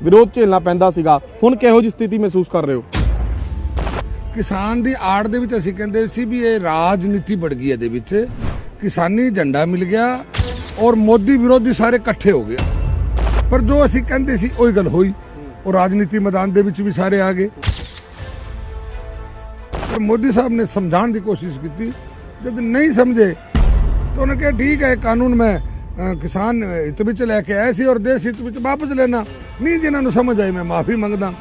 ਵਿਰੋਧ ਝੇਲਣਾ ਪੈਂਦਾ ਸੀਗਾ। ਹੁਣ ਕਿਹੋ ਜਿਹੀ ਸਥਿਤੀ ਮਹਿਸੂਸ ਕਰ ਰਹੇ ਹੋ? ਕਿਸਾਨ ਦੀ ਆੜ ਦੇ ਵਿੱਚ ਅਸੀਂ ਕਹਿੰਦੇ ਸੀ ਵੀ ਇਹ ਰਾਜਨੀਤੀ ਵੜ ਗਈ, ਇਹਦੇ ਵਿੱਚ ਕਿਸਾਨੀ ਝੰਡਾ ਮਿਲ ਗਿਆ ਔਰ ਮੋਦੀ ਵਿਰੋਧੀ ਸਾਰੇ ਇਕੱਠੇ ਹੋ ਗਏ। ਪਰ ਜੋ ਅਸੀਂ ਕਹਿੰਦੇ ਸੀ ਉਹੀ ਗੱਲ ਹੋਈ, ਉਹ ਰਾਜਨੀਤੀ ਮੈਦਾਨ ਦੇ ਵਿੱਚ ਵੀ ਸਾਰੇ ਆ ਗਏ। ਪਰ ਮੋਦੀ ਸਾਹਿਬ ਨੇ ਸਮਝਾਉਣ ਦੀ ਕੋਸ਼ਿਸ਼ ਕੀਤੀ, ਜਦ ਨਹੀਂ ਸਮਝੇ ਤਾਂ ਉਹਨੇ ਕਿਹਾ ਠੀਕ ਹੈ ਕਾਨੂੰਨ ਮੈਂ ਕਿਸਾਨ ਹਿੱਤ ਵਿੱਚ ਲੈ ਕੇ ਆਇਆ ਸੀ ਔਰ ਦੇਸ਼ ਹਿੱਤ ਵਿੱਚ ਵਾਪਸ ਲੈਣਾ ਨਹੀਂ। ਜਿਨ੍ਹਾਂ ਨੂੰ ਸਮਝ ਆਈ ਮੈਂ ਮਾਫੀ ਮੰਗਦਾ।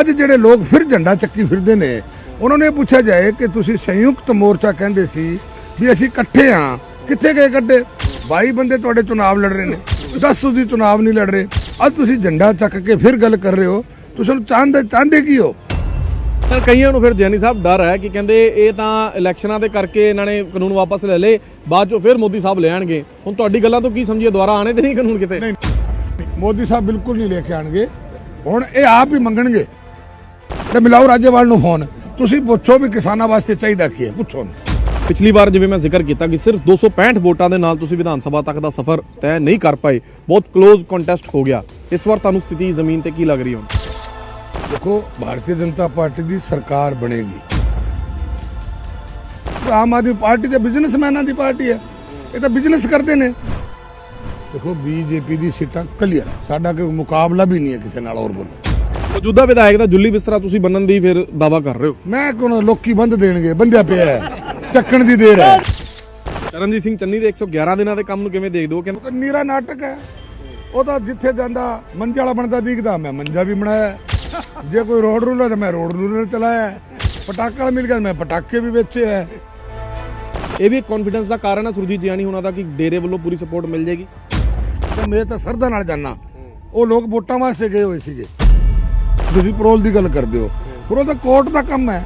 ਅੱਜ ਜਿਹੜੇ ਲੋਕ ਫਿਰ ਝੰਡਾ ਚੱਕੀ ਫਿਰਦੇ ਨੇ ਉਹਨਾਂ ਨੇ ਪੁੱਛਿਆ ਜਾਏ ਕਿ ਤੁਸੀਂ ਸੰਯੁਕਤ ਮੋਰਚਾ ਕਹਿੰਦੇ ਸੀ ਵੀ ਅਸੀਂ ਇਕੱਠੇ ਹਾਂ, ਕਿੱਥੇ ਗਏ ਕੱਢੇ? 22 ਬੰਦੇ ਤੁਹਾਡੇ ਚੁਣਾਵ ਲੜ ਰਹੇ ਨੇ, 10 ਤੁਸੀਂ ਚੁਣਾਵ ਨਹੀਂ ਲੜ ਰਹੇ। ਅੱਜ ਤੁਸੀਂ ਝੰਡਾ ਚੱਕ ਕੇ ਫਿਰ ਗੱਲ ਕਰ ਰਹੇ ਹੋ, ਤੁਸੀਂ ਚਾਹੁੰਦੇ ਕੀ ਹੋ? ਸਰ ਕਈਆਂ ਨੂੰ ਫਿਰ ਜੈਨੀ ਸਾਹਿਬ ਡਰ ਹੈ ਕਿ ਕਹਿੰਦੇ ਇਹ ਤਾਂ ਇਲੈਕਸ਼ਨਾਂ ਦੇ ਕਰਕੇ ਇਹਨਾਂ ਨੇ ਕਾਨੂੰਨ ਵਾਪਸ ਲੈ ਲਏ, ਬਾਅਦ ਚੋਂ ਫਿਰ ਮੋਦੀ ਸਾਹਿਬ ਲੈ ਆਣਗੇ। ਹੁਣ ਤੁਹਾਡੀ ਗੱਲਾਂ ਤੋਂ ਕੀ ਸਮਝੀਏ, ਦੁਬਾਰਾ ਆਣੇ ਤੇ ਨਹੀਂ ਕਾਨੂੰਨ ਕਿਤੇ? ਨਹੀਂ, ਮੋਦੀ ਸਾਹਿਬ ਬਿਲਕੁਲ ਨਹੀਂ ਲੈ ਕੇ ਆਣਗੇ। ਹੁਣ ਇਹ ਆਪ ਹੀ ਮੰਗਣਗੇ। ਤੇ ਮਿਲਾਓ ਰਾਜੇਵਾਲ ਨੂੰ ਫੋਨ, ਤੁਸੀਂ ਪੁੱਛੋ ਵੀ ਕਿਸਾਨਾਂ ਵਾਸਤੇ ਚਾਹੀਦਾ ਕੀ ਹੈ, ਪੁੱਛੋ। ਪਿਛਲੀ ਵਾਰ ਜਿਵੇਂ ਮੈਂ ਜ਼ਿਕਰ ਕੀਤਾ ਕਿ ਸਿਰਫ 265 ਵੋਟਾਂ ਦੇ ਨਾਲ ਤੁਸੀਂ ਵਿਧਾਨ ਸਭਾ ਤੱਕ ਦਾ ਸਫ਼ਰ ਤੈਅ ਨਹੀਂ ਕਰ ਪਾਏ, ਬਹੁਤ ਕਲੋਜ਼ ਕੰਟੈਸਟ ਹੋ ਗਿਆ। ਇਸ ਵਾਰ ਤੁਹਾਨੂੰ ਸਥਿਤੀ ਜ਼ਮੀਨ ਤੇ ਕੀ ਲੱਗ ਰਹੀ ਹੈ? ਦੇਖੋ, ਭਾਰਤੀ ਜਨਤਾ ਪਾਰਟੀ ਦੀ ਸਰਕਾਰ ਬਣੇਗੀ। ਆਮ ਆਦਮੀ ਪਾਰਟੀ ਤੇ ਬਿਜ਼ਨਸਮੈਨਾਂ ਦੀ ਪਾਰਟੀ ਹੈ, ਇਹ ਤਾਂ ਬਿਜ਼ਨਸ ਕਰਦੇ ਨੇ। ਦੇਖੋ ਬੀਜੇਪੀ ਦੀ ਸੀਟਾਂ ਕਲੀਅਰ, ਸਾਡਾ ਕੋਈ ਮੁਕਾਬਲਾ ਵੀ ਨਹੀਂ ਹੈ ਕਿਸੇ ਨਾਲ। ਹੋਰ ਬੋਲੋ, ਮੌਜੂਦਾ ਵਿਧਾਇਕ ਦਾ ਜੁੱਲੀ ਬਿਸਤਰਾ ਤੁਸੀਂ ਬੰਨਣ ਦੀ ਫਿਰ ਦਾਵਾ ਕਰ ਰਹੇ ਹੋ? ਮੈਂ ਕੋਣ, ਲੋਕੀ ਬੰਦ ਦੇਣਗੇ, ਬੰਦਿਆ ਪਿਆ ਹੈ, ਚੱਕਣ ਦੀ ਦੇਰ ਹੈ। ਚਰਨਜੀਤ ਸਿੰਘ ਚੰਨੀ ਦੇ 111 ਦਿਨਾਂ ਦੇ ਕੰਮ ਨੂੰ ਕਿਵੇਂ ਦੇਖਦੇ ਹੋ? ਉਹ ਤਾਂ ਨੀਰਾ ਨਾਟਕ ਹੈ। ਉਹ ਤਾਂ ਜਿੱਥੇ ਜਾਂਦਾ ਮੰਜੇ ਵਾਲਾ ਬਣਦਾ ਦਿਖਦਾ, ਮੈਂ ਮੰਜਾ ਵੀ ਬਣਾਇਆ। ਜੇ ਕੋਈ ਰੋਡ ਰੂਲਰ ਤਾਂ ਮੈਂ ਰੋਡ ਰੂਲਰ ਚਲਾਇਆ। ਪਟਾਕੇ ਵਾਲਾ ਮਿਲ ਗਿਆ, ਮੈਂ ਪਟਾਕੇ ਵੀ ਵੇਚੇ ਹੈ। ਇਹ ਵੀ ਕੌਨਫੀਡੈਂਸ ਦਾ ਕਾਰਨ ਹੈ ਸੁਰਜੀਤ ਜਿਆਣੀ ਹੋਣਾ ਦਾ ਕਿ ਡੇਰੇ ਵੱਲੋਂ ਪੂਰੀ ਸਪੋਰਟ ਮਿਲ ਜਾਏਗੀ। ਤੇ ਮੈਂ ਤਾਂ ਸਰਦਾ ਨਾਲ ਜਾਣਾ। ਉਹ ਲੋਕ ਵੋਟਾਂ ਵਾਸਤੇ ਗਏ ਹੋਏ ਸੀਗੇ। ਤੁਸੀਂ ਪਰੋਲ ਦੀ ਗੱਲ ਕਰਦੇ ਹੋ, ਪਰੋਲ ਤਾਂ ਕੋਰਟ ਦਾ ਕੰਮ ਹੈ।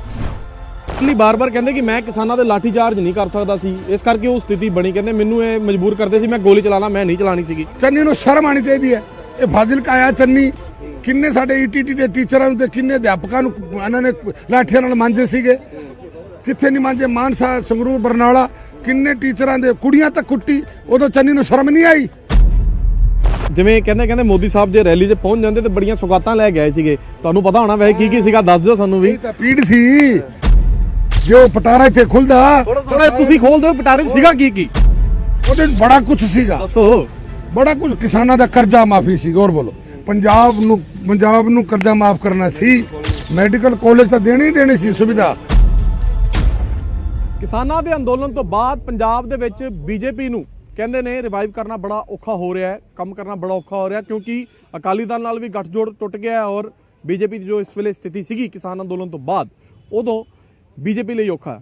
ਲਈ ਬਾਰ-ਬਾਰ ਕਹਿੰਦੇ ਕਿ ਮੈਂ ਕਿਸਾਨਾਂ ਦੇ ਲਾਠੀ ਚਾਰਜ ਨਹੀਂ ਕਰ ਸਕਦਾ ਸੀ, ਇਸ ਕਰਕੇ ਉਹ ਸਥਿਤੀ ਬਣੀ। ਕਹਿੰਦੇ ਮੈਨੂੰ ਇਹ ਮਜਬੂਰ ਕਰਦੇ ਸੀ, ਮੈਂ ਗੋਲੀ ਚਲਾਣਾ, ਮੈਂ ਨਹੀਂ ਚਲਾਣੀ ਸੀਗੀ। ਚੰਨੀ ਨੂੰ ਸ਼ਰਮ ਆਣੀ ਚਾਹੀਦੀ ਹੈ। ਇਹ ਫਾਜ਼ਿਲਕਾ ਆਇਆ ਚੰਨੀ, ਕਿੰਨੇ ਸਾਡੇ ਈਟੀਟੀ ਦੇ ਟੀਚਰਾਂ ਨੂੰ ਤੇ ਕਿੰਨੇ ਅਧਿਆਪਕਾਂ ਨੂੰ ਇਹਨਾਂ ਨੇ ਲਾਠੀਆਂ ਨਾਲ ਮਾਂਜੇ ਸੀਗੇ, ਕਿੱਥੇ ਨਹੀਂ ਮਾਂਜੇ? ਮਾਨਸਾ, ਸੰਗਰੂਰ, ਬਰਨਾਲਾ, ਕਿੰਨੇ ਟੀਚਰਾਂ ਦੇ ਕੁੜੀਆਂ ਤੱਕ ਕੁੱਟੀ। ਉਦੋਂ ਚੰਨੀ ਨੂੰ ਸ਼ਰਮ ਨਹੀਂ ਆਈ? ਜਿਵੇਂ ਕਹਿੰਦੇ ਮੋਦੀ ਸਾਹਿਬ ਜੇ ਰੈਲੀ 'ਚ ਪਹੁੰਚ ਜਾਂਦੇ ਤੇ ਬੜੀਆਂ ਸੌਗਾਤਾਂ ਲੈ ਕੇ ਆਏ ਸੀਗੇ, ਤੁਹਾਨੂੰ ਪਤਾ ਹੋਣਾ ਵੈਸੇ ਕੀ ਸੀਗਾ, ਦੱਸ ਦਿਓ ਸਾਨੂੰ ਵੀ। ਇਹ ਤਾਂ ਪੀੜ ਸੀ ਜੋ ਪਟਾਰਾ ਇੱਥੇ ਖੁੱਲਦਾ, ਤੁਸੀਂ ਖੋਲ ਦਿਓ ਪਟਾਰੇ 'ਚ ਸੀਗਾ ਕੀ? ਉਹਦੇ ਬੜਾ ਕੁਝ ਸੀਗਾ, ਦੱਸੋ। ਬੜਾ ਕੁਝ। ਕਿਸਾਨਾਂ ਦਾ ਕਰਜ਼ਾ ਮਾਫੀ ਸੀ। ਹੋਰ ਬੋਲੋ, ਪੰਜਾਬ ਨੂੰ ਕਰਜ਼ਾ ਮਾਫ ਕਰਨਾ ਸੀ। ਮੈਡੀਕਲ ਕਾਲਜ ਤਾਂ ਦੇਣੀ ਸੀ ਸੁਵਿਧਾ। ਕਿਸਾਨਾਂ ਦੇ ਅੰਦੋਲਨ ਤੋਂ ਬਾਅਦ ਪੰਜਾਬ ਦੇ ਵਿੱਚ ਬੀਜੇਪੀ ਨੂੰ ਕਹਿੰਦੇ ਨੇ ਰਿਵਾਈਵ ਕਰਨਾ ਬੜਾ ਔਖਾ ਹੋ ਰਿਹਾ ਹੈ, ਕੰਮ ਕਰਨਾ ਬੜਾ ਔਖਾ ਹੋ ਰਿਹਾ, ਕਿਉਂਕਿ ਅਕਾਲੀ ਦਲ ਨਾਲ ਵੀ ਗੱਠਜੋੜ ਟੁੱਟ ਗਿਆ ਹੈ ਔਰ ਬੀਜੇਪੀ ਦੀ ਜੋ ਇਸ ਵੇਲੇ ਸਥਿਤੀ ਸੀਗੀ ਕਿਸਾਨ ਅੰਦੋਲਨ ਤੋਂ ਬਾਅਦ, ਉਦੋਂ ਬੀਜੇਪੀ ਲਈ ਔਖਾ।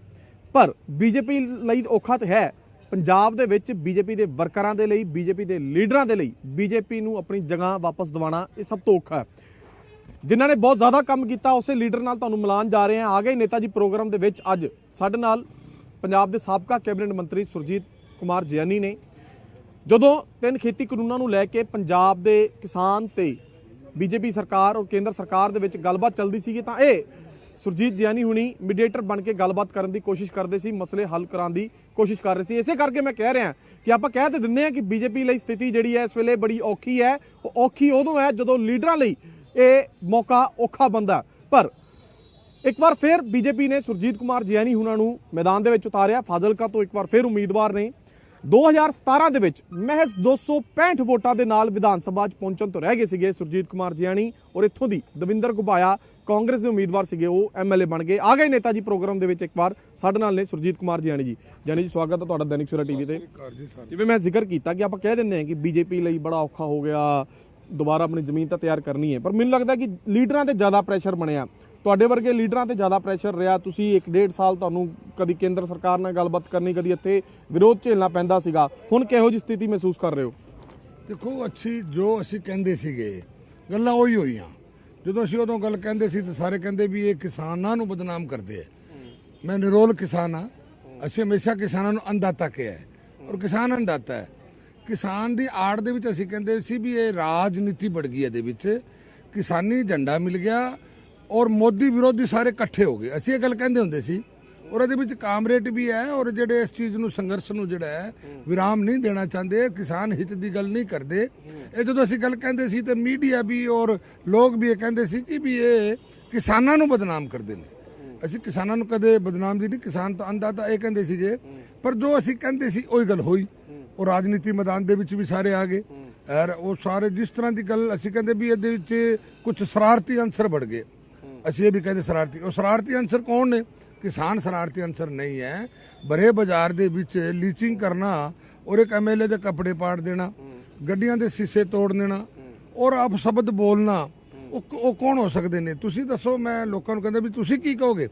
ਪਰ ਬੀਜੇਪੀ ਲਈ ਔਖਾ ਤਾਂ ਹੈ, ਪੰਜਾਬ ਦੇ ਵਿੱਚ ਬੀਜੇਪੀ ਦੇ ਵਰਕਰਾਂ ਦੇ ਲਈ, ਬੀਜੇਪੀ ਦੇ ਲੀਡਰਾਂ ਦੇ ਲਈ ਬੀਜੇਪੀ ਨੂੰ ਆਪਣੀ ਜਗ੍ਹਾ ਵਾਪਸ ਦਿਵਾਉਣਾ ਇਹ ਸਭ ਤੋਂ ਔਖਾ ਹੈ। ਜਿਨ੍ਹਾਂ ਨੇ ਬਹੁਤ ਜ਼ਿਆਦਾ ਕੰਮ ਕੀਤਾ ਉਸੇ ਲੀਡਰ ਨਾਲ ਤੁਹਾਨੂੰ ਮਿਲਾਨ ਜਾ ਰਹੇ ਹਾਂ। ਆ ਗਏ ਨੇਤਾ ਜੀ ਪ੍ਰੋਗਰਾਮ ਦੇ ਵਿੱਚ। ਅੱਜ ਸਾਡੇ ਨਾਲ ਪੰਜਾਬ ਦੇ ਸਾਬਕਾ ਕੈਬਨਿਟ ਮੰਤਰੀ ਸੁਰਜੀਤ ਕੁਮਾਰ ਜਿਆਣੀ ਨੇ। ਜਦੋਂ 3 ਖੇਤੀ ਕਾਨੂੰਨਾਂ ਨੂੰ ਲੈ ਕੇ ਪੰਜਾਬ ਦੇ ਕਿਸਾਨ ਤੇ ਬੀਜੇਪੀ ਸਰਕਾਰ ਔਰ ਕੇਂਦਰ ਸਰਕਾਰ ਦੇ ਵਿੱਚ ਗੱਲਬਾਤ ਚੱਲਦੀ ਸੀਗੀ ਤਾਂ ਇਹ ਸੁਰਜੀਤ ਜਿਆਣੀ ਹੁਣੀ ਮੀਡੀਏਟਰ ਬਣ ਕੇ ਗੱਲਬਾਤ ਕਰਨ ਦੀ ਕੋਸ਼ਿਸ਼ ਕਰਦੇ ਸੀ, ਮਸਲੇ ਹੱਲ ਕਰਾਉਣ ਦੀ ਕੋਸ਼ਿਸ਼ ਕਰ ਰਹੇ ਸੀ। ਇਸੇ ਕਰਕੇ ਮੈਂ ਕਹਿ ਰਿਹਾ ਕਿ ਆਪਾਂ ਕਹਿ ਤੇ ਦਿੰਦੇ ਹਾਂ ਕਿ ਬੀਜੇਪੀ ਲਈ ਸਥਿਤੀ ਜਿਹੜੀ ਹੈ ਇਸ ਵੇਲੇ ਬੜੀ ਔਖੀ ਹੈ। ਉਹ ਔਖੀ ਉਦੋਂ ਹੈ ਜਦੋਂ ਲੀਡਰਾਂ ਲਈ ਇਹ ਮੌਕਾ ਔਖਾ ਬੰਦਾ। ਪਰ ਇੱਕ ਵਾਰ ਫਿਰ ਬੀਜੇਪੀ ਨੇ ਸੁਰਜੀਤ ਕੁਮਾਰ ਜਿਆਣੀ ਹੁਣਾਂ ਨੂੰ ਮੈਦਾਨ ਦੇ ਵਿੱਚ ਉਤਾਰਿਆ। ਫਾਜ਼ਿਲਕਾ ਤੋਂ ਇੱਕ ਵਾਰ ਫਿਰ ਉਮੀਦਵਾਰ ਨੇ। 2017 ਦੇ ਵਿੱਚ ਮਹਿਜ਼ 265 ਵੋਟਾਂ ਦੇ ਨਾਲ ਵਿਧਾਨ ਸਭਾ 'ਚ ਪਹੁੰਚਣ ਤੋਂ ਰਹਿ ਗਏ ਸੀਗੇ ਸੁਰਜੀਤ ਕੁਮਾਰ ਜਿਆਣੀ ਔਰ ਇੱਥੋਂ ਦੀ ਦਵਿੰਦਰ ਘੁਬਾਇਆ ਕਾਂਗਰਸ ਦੇ ਉਮੀਦਵਾਰ ਸੀਗੇ, ਉਹ ਐਮਐਲਏ ਬਣ ਗਏ। ਆ ਗਏ ਨੇਤਾ ਜੀ ਪ੍ਰੋਗਰਾਮ ਦੇ ਵਿੱਚ। ਇੱਕ ਵਾਰ ਸਾਡੇ ਨਾਲ ਨੇ ਸੁਰਜੀਤ ਕੁਮਾਰ ਜਿਆਣੀ ਜੀ। ਜਿਆਣੀ ਜੀ, ਸਵਾਗਤ ਹੈ ਤੁਹਾਡਾ ਦੈਨਿਕ ਸਵੇਰਾ ਟੀਵੀ ਤੇ। ਜਿਵੇਂ ਮੈਂ ਜ਼ਿਕਰ ਕੀਤਾ ਕਿ ਆਪਾਂ ਕਹਿ ਦਿੰਦੇ ਹਾਂ ਕਿ ਬੀਜੇਪੀ ਲਈ ਬੜਾ ਔਖਾ ਹੋ ਗਿਆ, ਦੁਬਾਰਾ ਆਪਣੀ ਜ਼ਮੀਨ ਤਾਂ ਤਿਆਰ ਕਰਨੀ ਹੈ, ਪਰ ਮੈਨੂੰ ਲੱਗਦਾ ਕਿ ਲੀਡਰਾਂ ਤੇ ਜ਼ਿਆਦਾ ਪ੍ਰੈਸ਼ਰ ਬਣਿਆ। ਤੁਹਾਡੇ ਵਰਗੇ ਲੀਡਰਾਂ ਤੇ ਜ਼ਿਆਦਾ ਪ੍ਰੈਸ਼ਰ ਰਿਹਾ। ਤੁਸੀਂ 1.5 ਸਾਲ ਤੁਹਾਨੂੰ ਕਦੀ ਕੇਂਦਰ ਸਰਕਾਰ ਨਾਲ ਗੱਲਬਾਤ ਕਰਨੀ, ਕਦੀ ਇੱਥੇ ਵਿਰੋਧ ਝੇਲਣਾ ਪੈਂਦਾ ਸੀਗਾ। ਹੁਣ ਕਿਹੋ ਜਿਹੀ ਸਥਿਤੀ ਮਹਿਸੂਸ ਕਰ ਰਹੇ ਹੋ? ਦੇਖੋ, ਜੋ ਅਸੀਂ ਕਹਿੰਦੇ ਸੀਗੇ ਗੱਲਾਂ ਉਹੀ ਹੋਈਆਂ। ਜਦੋਂ ਅਸੀਂ ਉਦੋਂ ਗੱਲ ਕਹਿੰਦੇ ਸੀ ਤਾਂ ਸਾਰੇ ਕਹਿੰਦੇ ਵੀ ਇਹ ਕਿਸਾਨਾਂ ਨੂੰ ਬਦਨਾਮ ਕਰਦੇ ਆ। ਮੈਂ ਨਿਰੋਲ ਕਿਸਾਨ ਹਾਂ। ਅਸੀਂ ਹਮੇਸ਼ਾ ਕਿਸਾਨਾਂ ਨੂੰ ਅੰਨਦਾਤਾ ਕਿਹਾ ਹੈ ਔਰ ਕਿਸਾਨ ਅੰਨਦਾਤਾ ਹੈ। ਕਿਸਾਨ ਦੀ ਆੜ ਦੇ ਵਿੱਚ ਅਸੀਂ ਕਹਿੰਦੇ ਸੀ ਵੀ ਇਹ ਰਾਜਨੀਤੀ ਵੜ ਗਈ, ਇਹਦੇ ਵਿੱਚ ਕਿਸਾਨੀ ਝੰਡਾ ਮਿਲ ਗਿਆ ਔਰ ਮੋਦੀ ਵਿਰੋਧੀ ਸਾਰੇ ਇਕੱਠੇ ਹੋ ਗਏ। ਅਸੀਂ ਇਹ ਗੱਲ ਕਹਿੰਦੇ ਹੁੰਦੇ ਸੀ। ਔਰ ਇਹਦੇ ਵਿੱਚ ਕਾਮਰੇਡ ਵੀ ਹੈ ਔਰ ਜਿਹੜੇ ਇਸ ਚੀਜ਼ ਨੂੰ ਸੰਘਰਸ਼ ਨੂੰ ਜਿਹੜਾ ਹੈ ਵਿਰਾਮ ਨਹੀਂ ਦੇਣਾ ਚਾਹੁੰਦੇ, ਕਿਸਾਨ ਹਿੱਤ ਦੀ ਗੱਲ ਨਹੀਂ ਕਰਦੇ। ਇਹ ਜਦੋਂ ਅਸੀਂ ਗੱਲ ਕਹਿੰਦੇ ਸੀ ਤੇ ਮੀਡੀਆ ਵੀ ਔਰ ਲੋਕ ਵੀ ਇਹ ਕਹਿੰਦੇ ਸੀ ਕਿ ਵੀ ਇਹ ਕਿਸਾਨਾਂ ਨੂੰ ਬਦਨਾਮ ਕਰਦੇ ਨੇ। ਅਸੀਂ ਕਿਸਾਨਾਂ ਨੂੰ ਕਦੇ ਬਦਨਾਮ ਦੀ ਨਹੀਂ, ਕਿਸਾਨ ਤਾਂ ਅੰਨਦਾਤਾ ਇਹ ਕਹਿੰਦੇ ਸੀਗੇ, ਪਰ ਜੋ ਅਸੀਂ ਕਹਿੰਦੇ ਸੀ ਉਹੀ ਗੱਲ ਹੋਈ। ਉਹ ਰਾਜਨੀਤੀ ਮੈਦਾਨ ਦੇ ਵਿੱਚ ਵੀ ਸਾਰੇ ਆ ਗਏ ਔਰ ਉਹ ਸਾਰੇ ਜਿਸ ਤਰ੍ਹਾਂ ਦੀ ਗੱਲ ਅਸੀਂ ਕਹਿੰਦੇ ਵੀ ਇਹਦੇ ਵਿੱਚ ਕੁਝ ਸ਼ਰਾਰਤੀ ਅੰਸਰ ਵੜ ਗਏ। ਅਸੀਂ ਇਹ ਵੀ ਕਹਿੰਦੇ ਸ਼ਰਾਰਤੀ, ਉਹ ਸ਼ਰਾਰਤੀ ਅੰਸਰ ਕੌਣ ਨੇ? ਕਿਸਾਨ ਸ਼ਰਾਰਤੀ ਅੰਸਰ ਨਹੀਂ ਹੈ। ਬੜੇ ਬਾਜ਼ਾਰ ਦੇ ਵਿੱਚ ਲੀਚਿੰਗ ਕਰਨਾ ਔਰ ਇੱਕ ਐਮਐਲਏ ਦੇ ਕੱਪੜੇ ਪਾੜ ਦੇਣਾ, ਗੱਡੀਆਂ ਦੇ ਸ਼ੀਸ਼ੇ ਤੋੜ ਦੇਣਾ ਔਰ ਅਪਸ਼ਬਦ ਬੋਲਣਾ, ਉਹ ਕੌਣ ਹੋ ਸਕਦੇ ਨੇ? ਤੁਸੀਂ ਦੱਸੋ। ਮੈਂ ਲੋਕਾਂ ਨੂੰ ਕਹਿੰਦਾ ਵੀ ਤੁਸੀਂ ਕੀ ਕਹੋਗੇ?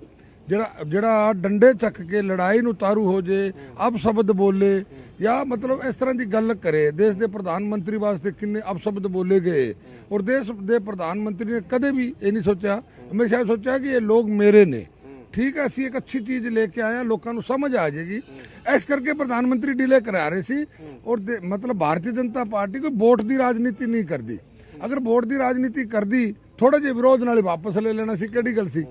ਜਿਹੜਾ ਡੰਡੇ ਚੱਕ ਕੇ ਲੜਾਈ ਨੂੰ ਤਾਰੂ ਹੋ ਜੇ, ਅਪਸ਼ਬਦ ਬੋਲੇ ਜਾਂ ਮਤਲਬ ਇਸ ਤਰ੍ਹਾਂ ਦੀ ਗੱਲ ਕਰੇ। ਦੇਸ਼ ਦੇ ਪ੍ਰਧਾਨ ਮੰਤਰੀ ਵਾਸਤੇ ਕਿੰਨੇ ਅਪਸ਼ਬਦ ਬੋਲੇ ਗਏ ਔਰ ਦੇਸ਼ ਦੇ ਪ੍ਰਧਾਨ ਮੰਤਰੀ ਨੇ ਕਦੇ ਵੀ ਇਹ ਨਹੀਂ ਸੋਚਿਆ, ਹਮੇਸ਼ਾ ਸੋਚਿਆ ਕਿ ਇਹ ਲੋਕ ਮੇਰੇ ਨੇ। ਠੀਕ ਹੈ, ਅਸੀਂ ਇੱਕ ਅੱਛੀ ਚੀਜ਼ ਲੈ ਕੇ ਆਏ ਹਾਂ, ਲੋਕਾਂ ਨੂੰ ਸਮਝ ਆ ਜਾਏਗੀ। ਇਸ ਕਰਕੇ ਪ੍ਰਧਾਨ ਮੰਤਰੀ ਡਿਲੇ ਕਰਾ ਰਹੇ ਸੀ। ਔਰ ਮਤਲਬ ਭਾਰਤੀ ਜਨਤਾ ਪਾਰਟੀ ਕੋਈ ਵੋਟ ਦੀ ਰਾਜਨੀਤੀ ਨਹੀਂ ਕਰਦੀ। ਅਗਰ ਵੋਟ ਦੀ ਰਾਜਨੀਤੀ ਕਰਦੀ ਥੋੜਾ ਜਿਹਾ ਵਿਰੋਧ ਨਾਲ ਵਾਪਸ ਲੈ ਲੈਣਾ ਸੀ, ਕਿਹੜੀ ਗੱਲ ਸੀ?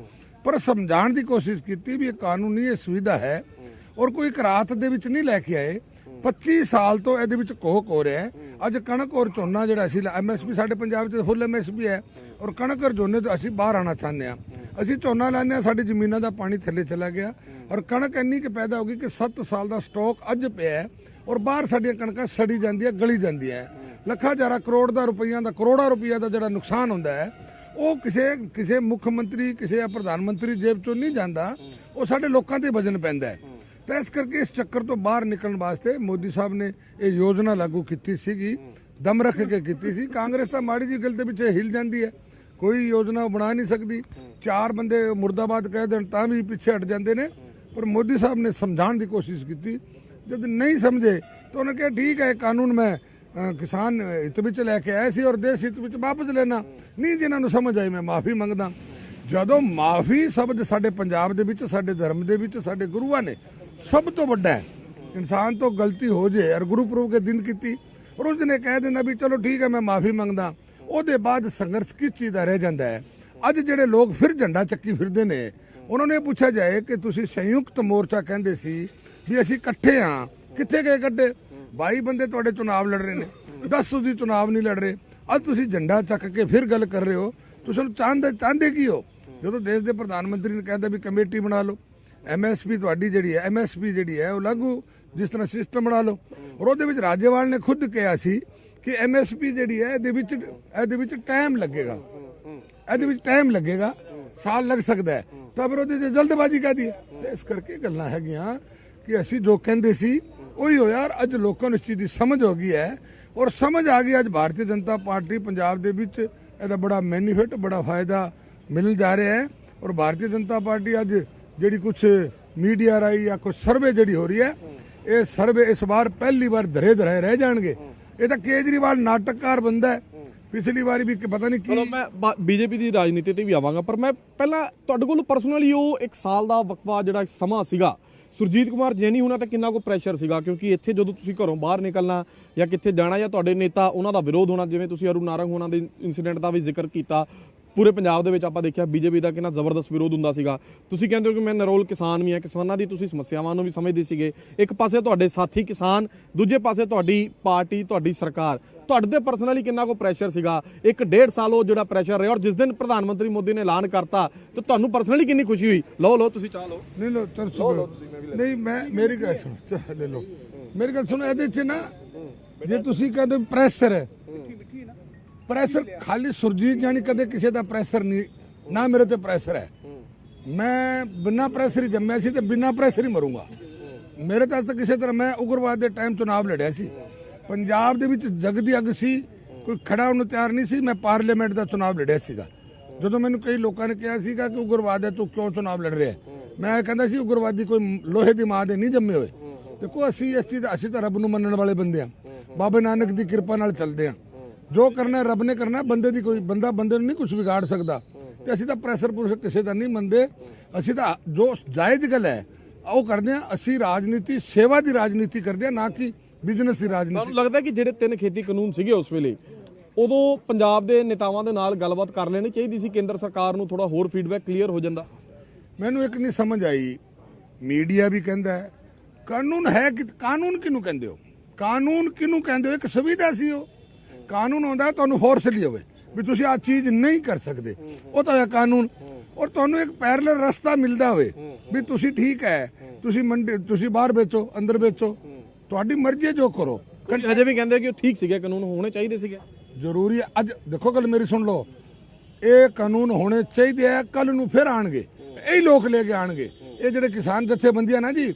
ਪਰ ਸਮਝਾਉਣ ਦੀ ਕੋਸ਼ਿਸ਼ ਕੀਤੀ ਵੀ ਇਹ ਕਾਨੂੰਨੀ ਇਹ ਸੁਵਿਧਾ ਹੈ ਔਰ ਕੋਈ ਇੱਕ ਰਾਤ ਦੇ ਵਿੱਚ ਨਹੀਂ ਲੈ ਕੇ ਆਏ। 25 ਸਾਲ ਤੋਂ ਇਹਦੇ ਵਿੱਚ ਕੋਹਕ ਹੋ ਰਿਹਾ ਹੈ। ਅੱਜ ਕਣਕ ਔਰ ਝੋਨਾ ਜਿਹੜਾ ਸੀ ਐਮਐਸਪੀ ਸਾਡੇ ਪੰਜਾਬ 'ਚ ਫੁੱਲ ਐਮਐਸਪੀ ਹੈ ਔਰ ਕਣਕ ਔਰ ਝੋਨੇ ਤੋਂ ਅਸੀਂ ਬਾਹਰ ਆਉਣਾ ਚਾਹੁੰਦੇ ਹਾਂ। ਅਸੀਂ ਝੋਨਾ ਲਾਉਂਦੇ ਹਾਂ, ਸਾਡੀ ਜ਼ਮੀਨਾਂ ਦਾ ਪਾਣੀ ਥੱਲੇ ਚਲਾ ਗਿਆ ਔਰ ਕਣਕ ਇੰਨੀ ਕਿ ਪੈਦਾ ਹੋ ਗਈ ਕਿ 7 ਸਾਲ ਦਾ ਸਟਾਕ ਅੱਜ ਪਿਆ ਹੈ ਔਰ ਬਾਹਰ ਸਾਡੀਆਂ ਕਣਕਾਂ ਸੜੀ ਜਾਂਦੀਆਂ, ਗਲੀ ਜਾਂਦੀਆਂ। ਲੱਖਾਂ ਹਜ਼ਾਰਾਂ ਕਰੋੜ ਦਾ ਰੁਪਈਆ ਦਾ, ਕਰੋੜਾਂ ਰੁਪਈਆ ਦਾ ਜਿਹੜਾ ਨੁਕਸਾਨ ਹੁੰਦਾ ਹੈ ਉਹ ਕਿਸੇ ਮੁੱਖ ਮੰਤਰੀ, ਕਿਸੇ ਪ੍ਰਧਾਨ ਮੰਤਰੀ ਜੇਬ ਚੋਂ ਨਹੀਂ ਜਾਂਦਾ, ਉਹ ਸਾਡੇ ਲੋਕਾਂ ਤੇ ਵਜਨ ਪੈਂਦਾ ਹੈ। ਤਾਂ ਇਸ ਕਰਕੇ ਇਸ ਚੱਕਰ ਤੋਂ ਬਾਹਰ ਨਿਕਲਣ ਵਾਸਤੇ ਮੋਦੀ ਸਾਹਿਬ ਨੇ ਇਹ ਯੋਜਨਾ ਲਾਗੂ ਕੀਤੀ ਸੀਗੀ, ਦਮ ਰੱਖ ਕੇ ਕੀਤੀ ਸੀ। ਕਾਂਗਰਸ ਤਾਂ ਮਾੜੀ ਜਿਹੀ ਗੱਲ ਦੇ ਵਿੱਚ ਹਿਲ ਜਾਂਦੀ ਹੈ, ਕੋਈ ਯੋਜਨਾ ਬਣਾ ਨਹੀਂ ਸਕਦੀ। 4 ਬੰਦੇ ਮੁਰਦਾਬਾਦ ਕਹਿ ਦੇਣ ਤਾਂ ਵੀ ਪਿੱਛੇ ਹਟ ਜਾਂਦੇ ਨੇ। ਪਰ ਮੋਦੀ ਸਾਹਿਬ ਨੇ ਸਮਝਾਉਣ ਦੀ ਕੋਸ਼ਿਸ਼ ਕੀਤੀ। ਜਦ ਨਹੀਂ ਸਮਝੇ ਤਾਂ ਉਹਨੇ ਕਿਹਾ ਠੀਕ ਹੈ, ਕਾਨੂੰਨ ਮੈਂ ਕਿਸਾਨ ਹਿੱਤ ਵਿੱਚ ਲੈ ਕੇ ਆਏ ਸੀ ਔਰ ਦੇਸ਼ ਹਿੱਤ ਵਿੱਚ ਵਾਪਸ ਲੈਣਾ ਨਹੀਂ। ਜਿਨ੍ਹਾਂ ਨੂੰ ਸਮਝ ਆਈ ਮੈਂ ਮਾਫੀ ਮੰਗਦਾ। ਜਦੋਂ ਮਾਫੀ ਸ਼ਬਦ ਸਾਡੇ ਪੰਜਾਬ ਦੇ ਵਿੱਚ, ਸਾਡੇ ਧਰਮ ਦੇ ਵਿੱਚ, ਸਾਡੇ ਗੁਰੂਆਂ ਨੇ ਸਭ ਤੋਂ ਵੱਡਾ ਹੈ। ਇਨਸਾਨ ਤੋਂ ਗਲਤੀ ਹੋ ਜੇ ਔਰ ਗੁਰਪੁਰਬ ਕੇ ਦਿਨ ਕੀਤੀ ਔਰ ਉਸ ਦਿਨ ਕਹਿ ਦਿੰਦਾ ਵੀ ਚਲੋ ਠੀਕ ਹੈ ਮੈਂ ਮਾਫੀ ਮੰਗਦਾ, ਉਹਦੇ ਬਾਅਦ ਸੰਘਰਸ਼ ਕਿਸ ਚੀਜ਼ ਦਾ ਰਹਿ ਜਾਂਦਾ ਹੈ? ਅੱਜ ਜਿਹੜੇ ਲੋਕ ਫਿਰ ਝੰਡਾ ਚੱਕੀ ਫਿਰਦੇ ਨੇ, ਉਹਨਾਂ ਨੂੰ ਇਹ ਪੁੱਛਿਆ ਜਾਏ ਕਿ ਤੁਸੀਂ ਸੰਯੁਕਤ ਮੋਰਚਾ ਕਹਿੰਦੇ ਸੀ ਵੀ ਅਸੀਂ ਇਕੱਠੇ ਹਾਂ, ਕਿੱਥੇ ਗਏ ਇਕੱਠੇ? 22 ਬੰਦੇ ਤੁਹਾਡੇ ਚੁਣਾਵ ਲੜ ਰਹੇ ਨੇ, 10 ਤੁਸੀਂ ਚੁਣਾਵ ਨਹੀਂ ਲੜ ਰਹੇ। ਅੱਜ ਤੁਸੀਂ ਝੰਡਾ ਚੱਕ ਕੇ ਫਿਰ ਗੱਲ ਕਰ ਰਹੇ ਹੋ। ਤੁਸੀਂ ਚਾਹੁੰਦੇ ਕੀ ਹੋ? ਜਦੋਂ ਦੇਸ਼ ਦੇ ਪ੍ਰਧਾਨ ਮੰਤਰੀ ਨੇ ਕਹਿੰਦਾ ਵੀ ਕਮੇਟੀ ਬਣਾ ਲਓ, ਐਮਐਸਪੀ ਤੁਹਾਡੀ ਜਿਹੜੀ ਹੈ, ਐਮਐਸਪੀ ਜਿਹੜੀ ਹੈ ਉਹ ਲਾਗੂ ਜਿਸ ਤਰ੍ਹਾਂ ਸਿਸਟਮ ਬਣਾ ਲਓ। ਔਰ ਉਹਦੇ ਵਿੱਚ ਰਾਜੇਵਾਲ ਨੇ ਖੁਦ ਕਿਹਾ ਸੀ ਕਿ ਐਮਐਸਪੀ ਜਿਹੜੀ ਹੈ ਇਹਦੇ ਵਿੱਚ ਟਾਈਮ ਲੱਗੇਗਾ, ਇਹਦੇ ਵਿੱਚ ਟਾਈਮ ਲੱਗੇਗਾ, ਸਾਲ ਲੱਗ ਸਕਦਾ ਹੈ। ਤਾਂ ਫਿਰ ਉਹਦੇ 'ਚ ਜਲਦਬਾਜ਼ੀ ਕਾਹਦੀ ਹੈ? ਤੇ ਇਸ ਕਰਕੇ ਗੱਲਾਂ ਹੈਗੀਆਂ ਕਿ ਅਸੀਂ ਜੋ ਕਹਿੰਦੇ ਸੀ ਉਹੀ ਹੋਇਆ। ਔਰ ਅੱਜ ਲੋਕਾਂ ਨੂੰ ਇਸ ਚੀਜ਼ ਦੀ ਸਮਝ ਹੋ ਗਈ ਹੈ ਔਰ ਸਮਝ ਆ ਗਈ। ਅੱਜ ਭਾਰਤੀ ਜਨਤਾ ਪਾਰਟੀ ਪੰਜਾਬ ਦੇ ਵਿੱਚ ਇਹਦਾ ਬੜਾ ਬੈਨੀਫਿਟ, ਬੜਾ ਫਾਇਦਾ ਮਿਲ ਜਾ ਰਿਹਾ ਹੈ। ਔਰ ਭਾਰਤੀ ਜਨਤਾ ਪਾਰਟੀ ਅੱਜ ਜਿਹੜੀ ਕੁਝ ਮੀਡੀਆ ਰਾਹੀਂ ਜਾਂ ਕੁਝ ਸਰਵੇ ਜਿਹੜੀ ਹੋ ਰਹੀ ਹੈ, ਇਹ ਸਰਵੇ ਇਸ ਵਾਰ ਪਹਿਲੀ ਵਾਰ ਧਰੇ ਰਹਿ ਜਾਣਗੇ। ਇਹ ਤਾਂ ਕੇਜਰੀਵਾਲ ਨਾਟਕਕਾਰ ਬੰਦਾ ਹੈ। ਪਿਛਲੀ ਵਾਰੀ ਵੀ ਪਤਾ ਨਹੀਂ ਕੀ। ਚਲੋ ਮੈਂ ਬੀਜੇਪੀ ਦੀ ਰਾਜਨੀਤੀ ਤੇ ਵੀ ਆਵਾਂਗਾ, ਪਰ ਮੈਂ ਪਹਿਲਾਂ ਤੁਹਾਡੇ ਕੋਲ ਪਰਸਨਲੀ ਉਹ 1 ਸਾਲ ਦਾ ਵਕਫਾ ਜਿਹੜਾ ਸਮਾਂ ਸੀਗਾ, ਸੁਰਜੀਤ ਕੁਮਾਰ ਜੈਨੀ ਹੋਣਾ ਤੇ ਕਿੰਨਾ ਕੋ ਪ੍ਰੈਸ਼ਰ ਸੀਗਾ? ਕਿਉਂਕਿ ਇੱਥੇ ਜਦੋਂ ਤੁਸੀਂ ਘਰੋਂ ਬਾਹਰ ਨਿਕਲਣਾ ਜਾਂ ਕਿੱਥੇ ਜਾਣਾ ਜਾਂ ਤੁਹਾਡੇ ਨੇਤਾ ਉਹਨਾਂ ਦਾ ਵਿਰੋਧ ਹੋਣਾ, ਜਿਵੇਂ ਤੁਸੀਂ ਅਰੁਣ ਨਾਰੰਗ ਹੋਣਾ ਦੇ ਇਨਸੀਡੈਂਟ ਦਾ ਵੀ ਜ਼ਿਕਰ ਕੀਤਾ, ਪੂਰੇ ਪੰਜਾਬ ਦੇ ਵਿੱਚ ਆਪਾਂ ਦੇਖਿਆ ਬੀਜੇਪੀ ਦਾ ਕਿੰਨਾ ਜ਼ਬਰਦਸਤ ਵਿਰੋਧ ਹੁੰਦਾ ਸੀਗਾ। ਤੁਸੀਂ ਕਹਿੰਦੇ ਹੋ ਕਿ ਮੈਂ ਨਰੋਲ ਕਿਸਾਨ ਵੀ ਹਾਂ, ਕਿਸਾਨਾਂ ਦੀ ਤੁਸੀਂ ਸਮੱਸਿਆਵਾਂ ਨੂੰ ਵੀ ਸਮਝਦੇ ਸੀਗੇ। ਇੱਕ ਪਾਸੇ ਤੁਹਾਡੇ ਸਾਥੀ ਕਿਸਾਨ, ਦੂਜੇ ਪਾਸੇ ਤੁਹਾਡੀ ਪਾਰਟੀ, ਤੁਹਾਡੀ ਸਰਕਾਰ। ਤੁਹਾਡੇ ਤੇ ਪਰਸਨਲੀ ਕਿੰਨਾ ਕੋ ਪ੍ਰੈਸ਼ਰ ਸੀਗਾ? 1.5 ਸਾਲ ਉਹ ਜਿਹੜਾ ਪ੍ਰੈਸ਼ਰ ਰਿਹਾ ਔਰ ਜਿਸ ਦਿਨ ਪ੍ਰਧਾਨ ਮੰਤਰੀ ਮੋਦੀ ਨੇ ਐਲਾਨ ਕਰਤਾ ਤੇ ਤੁਹਾਨੂੰ ਪਰਸਨਲੀ ਕਿੰਨੀ ਖੁਸ਼ੀ ਹੋਈ? ਲਓ ਤੁਸੀਂ ਚਾਹ ਲਓ। ਨਹੀਂ ਲਓ ਨਹੀਂ, ਮੈਂ ਮੇਰੀ ਗੱਲ ਸੁਣੋ, ਚਾਹ ਲੈ ਲਓ। ਮੇਰੀ ਗੱਲ ਸੁਣੋ, ਇਹਦੇ 'ਚ ਨਾ ਜੇ ਤੁਸੀਂ ਕਹਿੰਦੇ ਪ੍ਰੈਸ਼ਰ ਹੈ, ਪ੍ਰੈਸ਼ਰ ਖਾਲੀ ਸੁਰਜੀਤ ਜਾਨੀ ਕਦੇ ਕਿਸੇ ਦਾ ਪ੍ਰੈਸ਼ਰ ਨਹੀਂ ਨਾ, ਮੇਰੇ ਤੇ ਪ੍ਰੈਸ਼ਰ ਹੈ। ਮੈਂ ਬਿਨਾਂ ਪ੍ਰੈਸ਼ਰ ਹੀ ਜੰਮਿਆ ਸੀ ਤੇ ਬਿਨਾਂ ਪ੍ਰੈਸ਼ਰ ਹੀ ਮਰੂੰਗਾ। ਮੇਰੇ ਤਾਂ ਕਿਸੇ ਤਰ੍ਹਾਂ ਮੈਂ ਉਗਰਵਾਦ ਦੇ ਟਾਈਮ ਚੁਣਾਵ ਲੜਿਆ ਸੀ, ਪੰਜਾਬ ਦੇ ਵਿੱਚ ਜਗ ਦੀ ਅੱਗ ਸੀ, ਕੋਈ ਖੜਾ ਉਹਨੂੰ ਤਿਆਰ ਨਹੀਂ ਸੀ। ਮੈਂ ਪਾਰਲੀਮੈਂਟ ਦਾ ਚੁਣਾਵ ਲੜਿਆ ਸੀਗਾ। ਜਦੋਂ ਮੈਨੂੰ ਕਈ ਲੋਕਾਂ ਨੇ ਕਿਹਾ ਸੀਗਾ ਕਿ ਉਗਰਵਾਦ ਹੈ, ਤੂੰ ਕਿਉਂ ਚੁਣਾਵ ਲੜ ਰਿਹਾ? ਮੈਂ ਕਹਿੰਦਾ ਸੀ ਉਗਰਵਾਦੀ ਕੋਈ ਲੋਹੇ ਦੀ ਮਾਂ ਦੇ ਨਹੀਂ ਜੰਮੇ ਹੋਏ। ਦੇਖੋ ਅਸੀਂ ਇਸ ਚੀਜ਼ ਅਸੀਂ ਤਾਂ ਰੱਬ ਨੂੰ ਮੰਨਣ ਵਾਲੇ ਬੰਦੇ ਆ, ਬਾਬਾ ਨਾਨਕ ਦੀ ਕਿਰਪਾ ਨਾਲ ਚੱਲਦੇ ਆ। ਜੋ ਕਰਨਾ ਰੱਬ ਨੇ ਕਰਨਾ, ਬੰਦੇ ਦੀ ਕੋਈ ਬੰਦਾ ਬੰਦੇ ਨੂੰ ਨਹੀਂ ਕੁਝ ਵਿਗਾੜ ਸਕਦਾ। ਤੇ ਅਸੀਂ ਤਾਂ ਪ੍ਰੈਸ਼ਰ ਪੁਰਸ਼ ਕਿਸੇ ਦਾ ਨਹੀਂ ਮੰਨਦੇ। ਅਸੀਂ ਤਾਂ ਜੋ ਜਾਇਜ਼ ਗੱਲ ਹੈ ਉਹ ਕਰਦੇ ਆ। ਅਸੀਂ ਰਾਜਨੀਤੀ ਸੇਵਾ ਦੀ ਰਾਜਨੀਤੀ ਕਰਦੇ ਆ, ਨਾ ਕਿ ਬਿਜ਼ਨਸ ਦੀ ਰਾਜਨੀਤੀ। ਤੁਹਾਨੂੰ ਲੱਗਦਾ ਕਿ ਜਿਹੜੇ 3 ਖੇਤੀ ਕਾਨੂੰਨ ਸੀਗੇ ਉਸ ਵੇਲੇ, ਉਦੋਂ ਪੰਜਾਬ ਦੇ ਨੇਤਾਵਾਂ ਦੇ ਨਾਲ ਗੱਲਬਾਤ ਕਰ ਲੈਣੀ ਚਾਹੀਦੀ ਸੀ? ਕੇਂਦਰ ਸਰਕਾਰ ਨੂੰ ਥੋੜਾ ਹੋਰ ਫੀਡਬੈਕ ਕਲੀਅਰ ਹੋ ਜਾਂਦਾ। ਮੈਨੂੰ ਇੱਕ ਨਹੀਂ ਸਮਝ ਆਈ ਮੀਡੀਆ ਵੀ ਕਹਿੰਦਾ ਹੈ ਕਾਨੂੰਨ ਹੈ ਕਿ ਕਾਨੂੰਨ ਕਿਹਨੂੰ ਕਹਿੰਦੇ ਹੋ, ਕਾਨੂੰਨ ਕਿਹਨੂੰ ਕਹਿੰਦੇ ਹੋ? ਇੱਕ ਸੁਵਿਧਾ ਸੀ ਉਹ ਕਾਨੂੰਨ ਹੁੰਦਾ ਤੁਹਾਨੂੰ ਫੋਰਸਲੀ ਹੋਵੇ ਵੀ ਤੁਸੀਂ ਆ ਚੀਜ਼ ਨਹੀਂ ਕਰ ਸਕਦੇ, ਉਹ ਤਾਂ ਹੈ ਕਾਨੂੰਨ। ਔਰ ਤੁਹਾਨੂੰ ਇੱਕ ਪੈਰਲਲ ਰਸਤਾ ਮਿਲਦਾ ਹੋਵੇ ਵੀ ਤੁਸੀਂ ਠੀਕ ਹੈ, ਤੁਸੀਂ ਮੰਡੀ ਤੁਸੀਂ ਬਾਹਰ ਵੇਚੋ ਅੰਦਰ ਵੇਚੋ, ਤੁਹਾਡੀ ਮਰਜ਼ੀ ਹੈ ਜੋ ਕਰੋ। ਅਜੇ ਵੀ ਕਹਿੰਦੇ ਕਿ ਉਹ ਠੀਕ ਸੀਗੇ, ਕਾਨੂੰਨ ਹੋਣੇ ਚਾਹੀਦੇ ਸੀਗੇ। ਜ਼ਰੂਰੀ ਹੈ। ਅੱਜ ਦੇਖੋ ਗੱਲ ਮੇਰੀ ਸੁਣ ਲਓ, ਇਹ ਕਾਨੂੰਨ ਹੋਣੇ ਚਾਹੀਦੇ ਆ, ਕੱਲ ਨੂੰ ਫਿਰ ਆਣਗੇ ਇਹੀ ਲੋਕ ਲੈ ਕੇ ਆਣਗੇ। ਇਹ ਜਿਹੜੇ ਕਿਸਾਨ ਜਥੇਬੰਦੀਆਂ ਨਾ ਜੀ,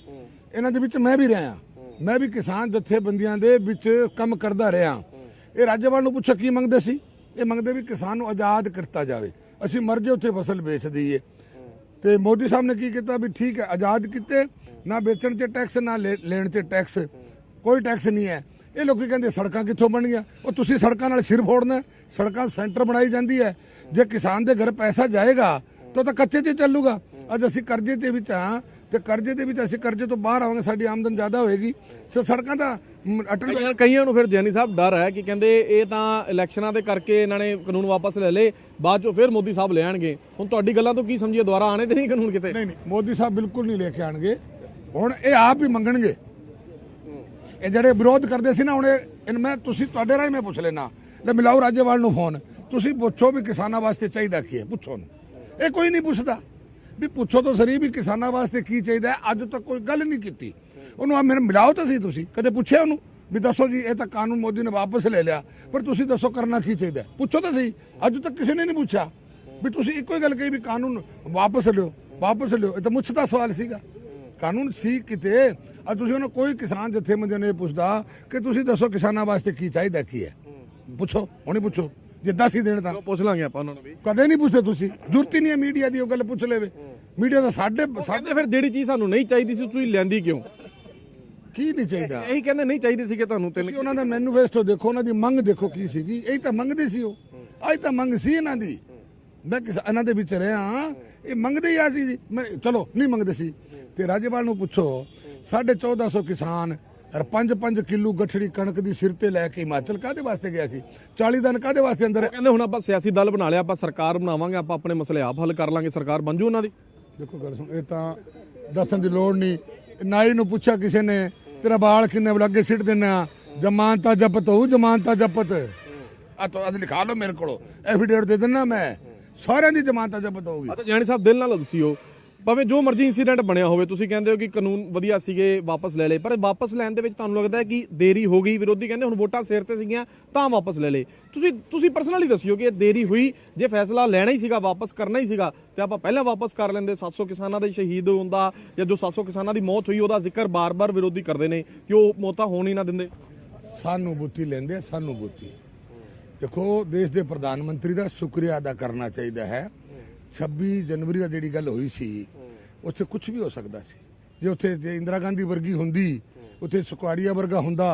ਇਹਨਾਂ ਦੇ ਵਿੱਚ ਮੈਂ ਵੀ ਰਿਹਾ, ਮੈਂ ਵੀ ਕਿਸਾਨ ਜਥੇਬੰਦੀਆਂ ਦੇ ਵਿੱਚ ਕੰਮ ਕਰਦਾ ਰਿਹਾ। ਇਹ ਰਾਜੇਵਾਲ ਨੂੰ ਪੁੱਛੋ ਕੀ ਮੰਗਦੇ ਸੀ? ਇਹ ਮੰਗਦੇ ਵੀ ਕਿਸਾਨ ਨੂੰ ਆਜ਼ਾਦ ਕਰਤਾ ਜਾਵੇ, ਅਸੀਂ ਮਰ ਜੇ ਉੱਥੇ ਫਸਲ ਵੇਚ ਦਈਏ। ਤੇ ਮੋਦੀ ਸਾਹਿਬ ਨੇ ਕੀ ਕੀਤਾ ਵੀ ਠੀਕ ਹੈ ਆਜ਼ਾਦ ਕੀਤੇ, ਨਾ ਵੇਚਣ 'ਚ ਟੈਕਸ ਨਾ ਲੈਣ 'ਚ ਟੈਕਸ, ਕੋਈ ਟੈਕਸ ਨਹੀਂ ਹੈ। ਇਹ ਲੋਕੀ ਕਹਿੰਦੇ ਸੜਕਾਂ ਕਿੱਥੋਂ ਬਣ ਗਿਆ? ਉਹ ਤੁਸੀਂ ਸੜਕਾਂ ਨਾਲ ਸਿਰ ਫੋੜਨਾ, ਸੜਕਾਂ ਸੈਂਟਰ ਬਣਾਈ ਜਾਂਦੀ ਹੈ। ਜੇ ਕਿਸਾਨ ਦੇ ਘਰ ਪੈਸਾ ਜਾਏਗਾ ਤਾਂ ਕੱਚੇ 'ਚ ਚੱਲੂਗਾ। ਅੱਜ ਅਸੀਂ ਕਰਜ਼ੇ ਦੇ ਵਿੱਚ ਹਾਂ ਤੇ ਕਰਜ਼ੇ ਦੇ ਵਿੱਚ ਅਸੀਂ ਕਰਜ਼ੇ ਤੋਂ ਬਾਹਰ ਆਵਾਂਗੇ, ਸਾਡੀ ਆਮਦਨ ਜ਼ਿਆਦਾ ਹੋਏਗੀ। ਸੋ ਸੜਕਾਂ ਦਾ ਅਟਲ ਕਈਆਂ ਨੂੰ ਫਿਰ ਜੈਨੀ ਸਾਹਿਬ ਡਰ ਹੈ ਕਿ ਕਹਿੰਦੇ ਇਹ ਤਾਂ ਇਲੈਕਸ਼ਨਾਂ ਦੇ ਕਰਕੇ ਇਹਨਾਂ ਨੇ ਕਾਨੂੰਨ ਵਾਪਸ ਲੈ ਲਏ, ਬਾਅਦ ਚੋਂ ਫਿਰ ਮੋਦੀ ਸਾਹਿਬ ਲੈ ਆਣਗੇ। ਹੁਣ ਤੁਹਾਡੀ ਗੱਲਾਂ ਤੋਂ ਕੀ ਸਮਝੀਏ, ਦੁਬਾਰਾ ਆਣੇ ਤੇ ਨਹੀਂ ਕਾਨੂੰਨ ਕਿਤੇ? ਨਹੀਂ ਮੋਦੀ ਸਾਹਿਬ ਬਿਲਕੁਲ ਨਹੀਂ ਲੈ ਕੇ ਆਣਗੇ। ਹੁਣ ਇਹ ਆਪ ਹੀ ਮੰਗਣਗੇ। ਇਹ ਜਿਹੜੇ ਵਿਰੋਧ ਕਰਦੇ ਸੀ ਨਾ, ਹੁਣ ਮੈਂ ਤੁਸੀਂ ਤੁਹਾਡੇ ਰਾਹੀਂ ਮੈਂ ਪੁੱਛ ਲੈਣਾ, ਲੈ ਮਿਲਾਓ ਰਾਜੇਵਾਲ ਨੂੰ ਫੋਨ, ਤੁਸੀਂ ਪੁੱਛੋ ਵੀ ਕਿਸਾਨਾਂ ਵਾਸਤੇ ਚਾਹੀਦਾ ਕੀ ਹੈ, ਪੁੱਛੋ ਨੂੰ। ਇਹ ਕੋਈ ਨਹੀਂ ਪੁੱਛਦਾ ਵੀ ਪੁੱਛੋ ਤਾਂ ਸਰੀ ਵੀ ਕਿਸਾਨਾਂ ਵਾਸਤੇ ਕੀ ਚਾਹੀਦਾ ਹੈ। ਅੱਜ ਤੱਕ ਕੋਈ ਗੱਲ ਨਹੀਂ ਕੀਤੀ ਉਹਨੂੰ। ਆ ਮੈਨੂੰ ਮਿਲਾਓ ਤਾਂ ਸੀ, ਤੁਸੀਂ ਕਦੇ ਪੁੱਛਿਆ ਉਹਨੂੰ ਵੀ ਦੱਸੋ ਜੀ ਇਹ ਤਾਂ ਕਾਨੂੰਨ ਮੋਦੀ ਨੇ ਵਾਪਸ ਲੈ ਲਿਆ, ਪਰ ਤੁਸੀਂ ਦੱਸੋ ਕਰਨਾ ਕੀ ਚਾਹੀਦਾ? ਪੁੱਛੋ ਤਾਂ ਸਹੀ। ਅੱਜ ਤੱਕ ਕਿਸੇ ਨੇ ਨਹੀਂ ਪੁੱਛਿਆ ਵੀ ਤੁਸੀਂ ਇੱਕੋ ਹੀ ਗੱਲ ਕਹੀ ਵੀ ਕਾਨੂੰਨ ਵਾਪਸ ਲਿਓ, ਵਾਪਸ ਲਿਓ। ਇਹ ਤਾਂ ਮੁੱਛ ਦਾ ਸਵਾਲ ਸੀਗਾ, ਕਾਨੂੰਨ ਸੀ ਕਿਤੇ। ਅੱਜ ਤੁਸੀਂ ਉਹਨੂੰ ਕੋਈ ਕਿਸਾਨ ਜਥੇਬੰਦੀਆਂ ਨੇ ਪੁੱਛਦਾ ਕਿ ਤੁਸੀਂ ਦੱਸੋ ਕਿਸਾਨਾਂ ਵਾਸਤੇ ਕੀ ਚਾਹੀਦਾ ਕੀ ਹੈ, ਪੁੱਛੋ ਹੁਣੇ ਪੁੱਛੋ। ਜੇ 10 ਹੀ ਦੇਣ ਤਾਂ ਪੁੱਛ ਲਾਂਗੇ ਆਪਾਂ ਉਹਨਾਂ ਨੂੰ ਵੀ। ਕਦੇ ਨਹੀਂ ਪੁੱਛਦੇ ਤੁਸੀਂ, ਜ਼ਰੂਰਤ ਹੀ ਨਹੀਂ ਹੈ ਮੀਡੀਆ ਦੀ ਉਹ ਗੱਲ ਪੁੱਛ ਲੈਵੇ। ਮੀਡੀਆ ਦਾ ਸਾਡੇ ਫਿਰ ਜਿਹੜੀ ਚੀਜ਼ ਸਾਨੂੰ ਨਹੀਂ ਚਾਹੀਦੀ ਸੀ ਤੁਸੀਂ ਲੈਂਦੀ ਕਿਉਂ? ਕੀ ਨਹੀਂ ਚਾਹੀਦਾ? ਇਹੀ ਕਹਿੰਦੇ ਨਹੀਂ ਚਾਹੀਦੀ ਸੀ ਕਿ ਤੁਹਾਨੂੰ ਤਿੰਨ। ਉਹਨਾਂ ਦਾ ਮੈਨੂਫੈਸਟੋ ਦੇਖੋ, ਉਹਨਾਂ ਦੀ ਮੰਗ ਦੇਖੋ ਕੀ ਸੀਗੀ। ਇਹੀ ਤਾਂ ਮੰਗਦੇ ਸੀ ਉਹ, ਅੱਜ ਤਾਂ ਮੰਗ ਸੀ ਇਹਨਾਂ ਦੀ। ਮੈਂ ਇਹਨਾਂ ਦੇ ਵਿੱਚ ਰਿਹਾ, ਇਹ ਮੰਗਦੇ ਹੀ ਆ ਸੀ ਜੀ। ਮੈਂ ਚਲੋ ਨਹੀਂ ਮੰਗਦੇ ਸੀ ਤੇ ਰਾਜੇਵਾਲ ਨੂੰ ਪੁੱਛੋ 1450 ਕਿਸਾਨ 5-5 ਕਿਲੋ ਗੱਠੜੀ ਕਣਕ ਦੀ ਸਿਰ ਤੇ ਲੈ ਕੇ ਹਿਮਾਚਲ ਕਾਹਦੇ ਵਾਸਤੇ ਗਿਆ ਸੀ? 40 ਦਿਨ ਕਾਹਦੇ ਵਾਸਤੇ ਅੰਦਰ? ਕਹਿੰਦੇ ਹੁਣ ਆਪਾਂ ਸਿਆਸੀ ਦਲ ਬਣਾ ਲਿਆ, ਆਪਾਂ ਸਰਕਾਰ ਬਣਾਵਾਂਗੇ, ਆਪਾਂ ਆਪਣੇ ਮਸਲੇ ਆਪ ਹੱਲ ਕਰ ਲਾਂਗੇ, ਸਰਕਾਰ ਬਣ ਜੂ ਉਹਨਾਂ ਦੀ। ਦੇਖੋ ਗੱਲ ਸੁਣ, ਇਹ ਤਾਂ ਦੱਸਣ ਦੀ ਲੋੜ ਨਹੀਂ। ਨਾਈ ਨੂੰ ਪੁੱਛਿਆ ਕਿਸੇ ਨੇ ਤੇਰਾ ਬਾਲ ਕਿੰਨੇ ਲੱਗੇ ਸਿੱਟ ਦੇਣਾ, ਜ਼ਮਾਨਤਾਂ ਜ਼ਬਤ ਹੋਊ, ਜ਼ਮਾਨਤਾਂ ਜ਼ਬਤ ਆ ਤਾਂ ਅੱਜ ਲਿਖਾ ਲਓ ਮੇਰੇ ਕੋਲੋਂ, ਐਫੀਡੇਵਿਟ ਦੇ ਦੇਣਾ ਮੈਂ, ਸਾਰਿਆਂ ਦੀ ਜ਼ਮਾਨਤਾਂ ਜ਼ਬਤ ਹੋਊਗੀ। ਤਾਂ ਜਾਨੀ ਸਾਹਿਬ ਦਿਲ ਨਾਲ ਦੱਸਿਓ, ਭਾਵੇਂ ਜੋ ਮਰਜ਼ੀ ਇਨਸੀਡੈਂਟ ਬਣਿਆ ਹੋਵੇ, ਤੁਸੀਂ ਕਹਿੰਦੇ ਹੋ ਕਿ ਕਾਨੂੰਨ ਵਧੀਆ ਸੀਗੇ ਵਾਪਸ ਲੈ ਲਏ, ਪਰ ਵਾਪਸ ਲੈਣ ਦੇ ਵਿੱਚ ਤੁਹਾਨੂੰ ਲੱਗਦਾ ਹੈ ਕਿ ਦੇਰੀ ਹੋ ਗਈ? ਵਿਰੋਧੀ ਕਹਿੰਦੇ ਹੁਣ ਵੋਟਾਂ ਸਿਰ ਤੇ ਸੀਗੀਆਂ ਤਾਂ ਵਾਪਸ ਲੈ ਲਏ। ਤੁਸੀਂ ਪਰਸਨਲੀ ਦੱਸਿਓ ਕਿ ਇਹ ਦੇਰੀ ਹੋਈ, ਜੇ ਫੈਸਲਾ ਲੈਣਾ ਹੀ ਸੀਗਾ, ਵਾਪਸ ਕਰਨਾ ਹੀ ਸੀਗਾ ਤੇ ਆਪਾਂ ਪਹਿਲਾਂ ਵਾਪਸ ਕਰ ਲੈਂਦੇ। 700 ਕਿਸਾਨਾਂ ਦੇ ਸ਼ਹੀਦ ਹੁੰਦਾ ਜਾਂ ਜੋ 700 ਕਿਸਾਨਾਂ ਦੀ ਮੌਤ ਹੋਈ ਉਹਦਾ ਜ਼ਿਕਰ ਬਾਰ-ਬਾਰ ਵਿਰੋਧੀ ਕਰਦੇ ਨੇ ਕਿ ਉਹ ਮੌਤਾਂ ਹੋਣ ਹੀ ਨਾ ਦਿੰਦੇ। ਸਾਨੂਭੂਤੀ ਲੈਂਦੇ, ਸਾਨੂਭੂਤੀ। ਦੇਖੋ ਦੇਸ਼ ਦੇ ਪ੍ਰਧਾਨ ਮੰਤਰੀ ਦਾ ਸ਼ੁਕਰੀਆ ਅਦਾ ਕਰਨਾ ਚਾਹੀਦਾ ਹੈ। 26 ਜਨਵਰੀ ਦਾ ਜਿਹੜੀ ਗੱਲ ਹੋਈ ਸੀ ਉੱਥੇ ਕੁਝ ਵੀ ਹੋ ਸਕਦਾ ਸੀ। ਜੇ ਉੱਥੇ ਜੇ ਇੰਦਰਾ ਗਾਂਧੀ ਵਰਗੀ ਹੁੰਦੀ, ਉੱਥੇ ਸੁਕਾੜੀਆ ਵਰਗਾ ਹੁੰਦਾ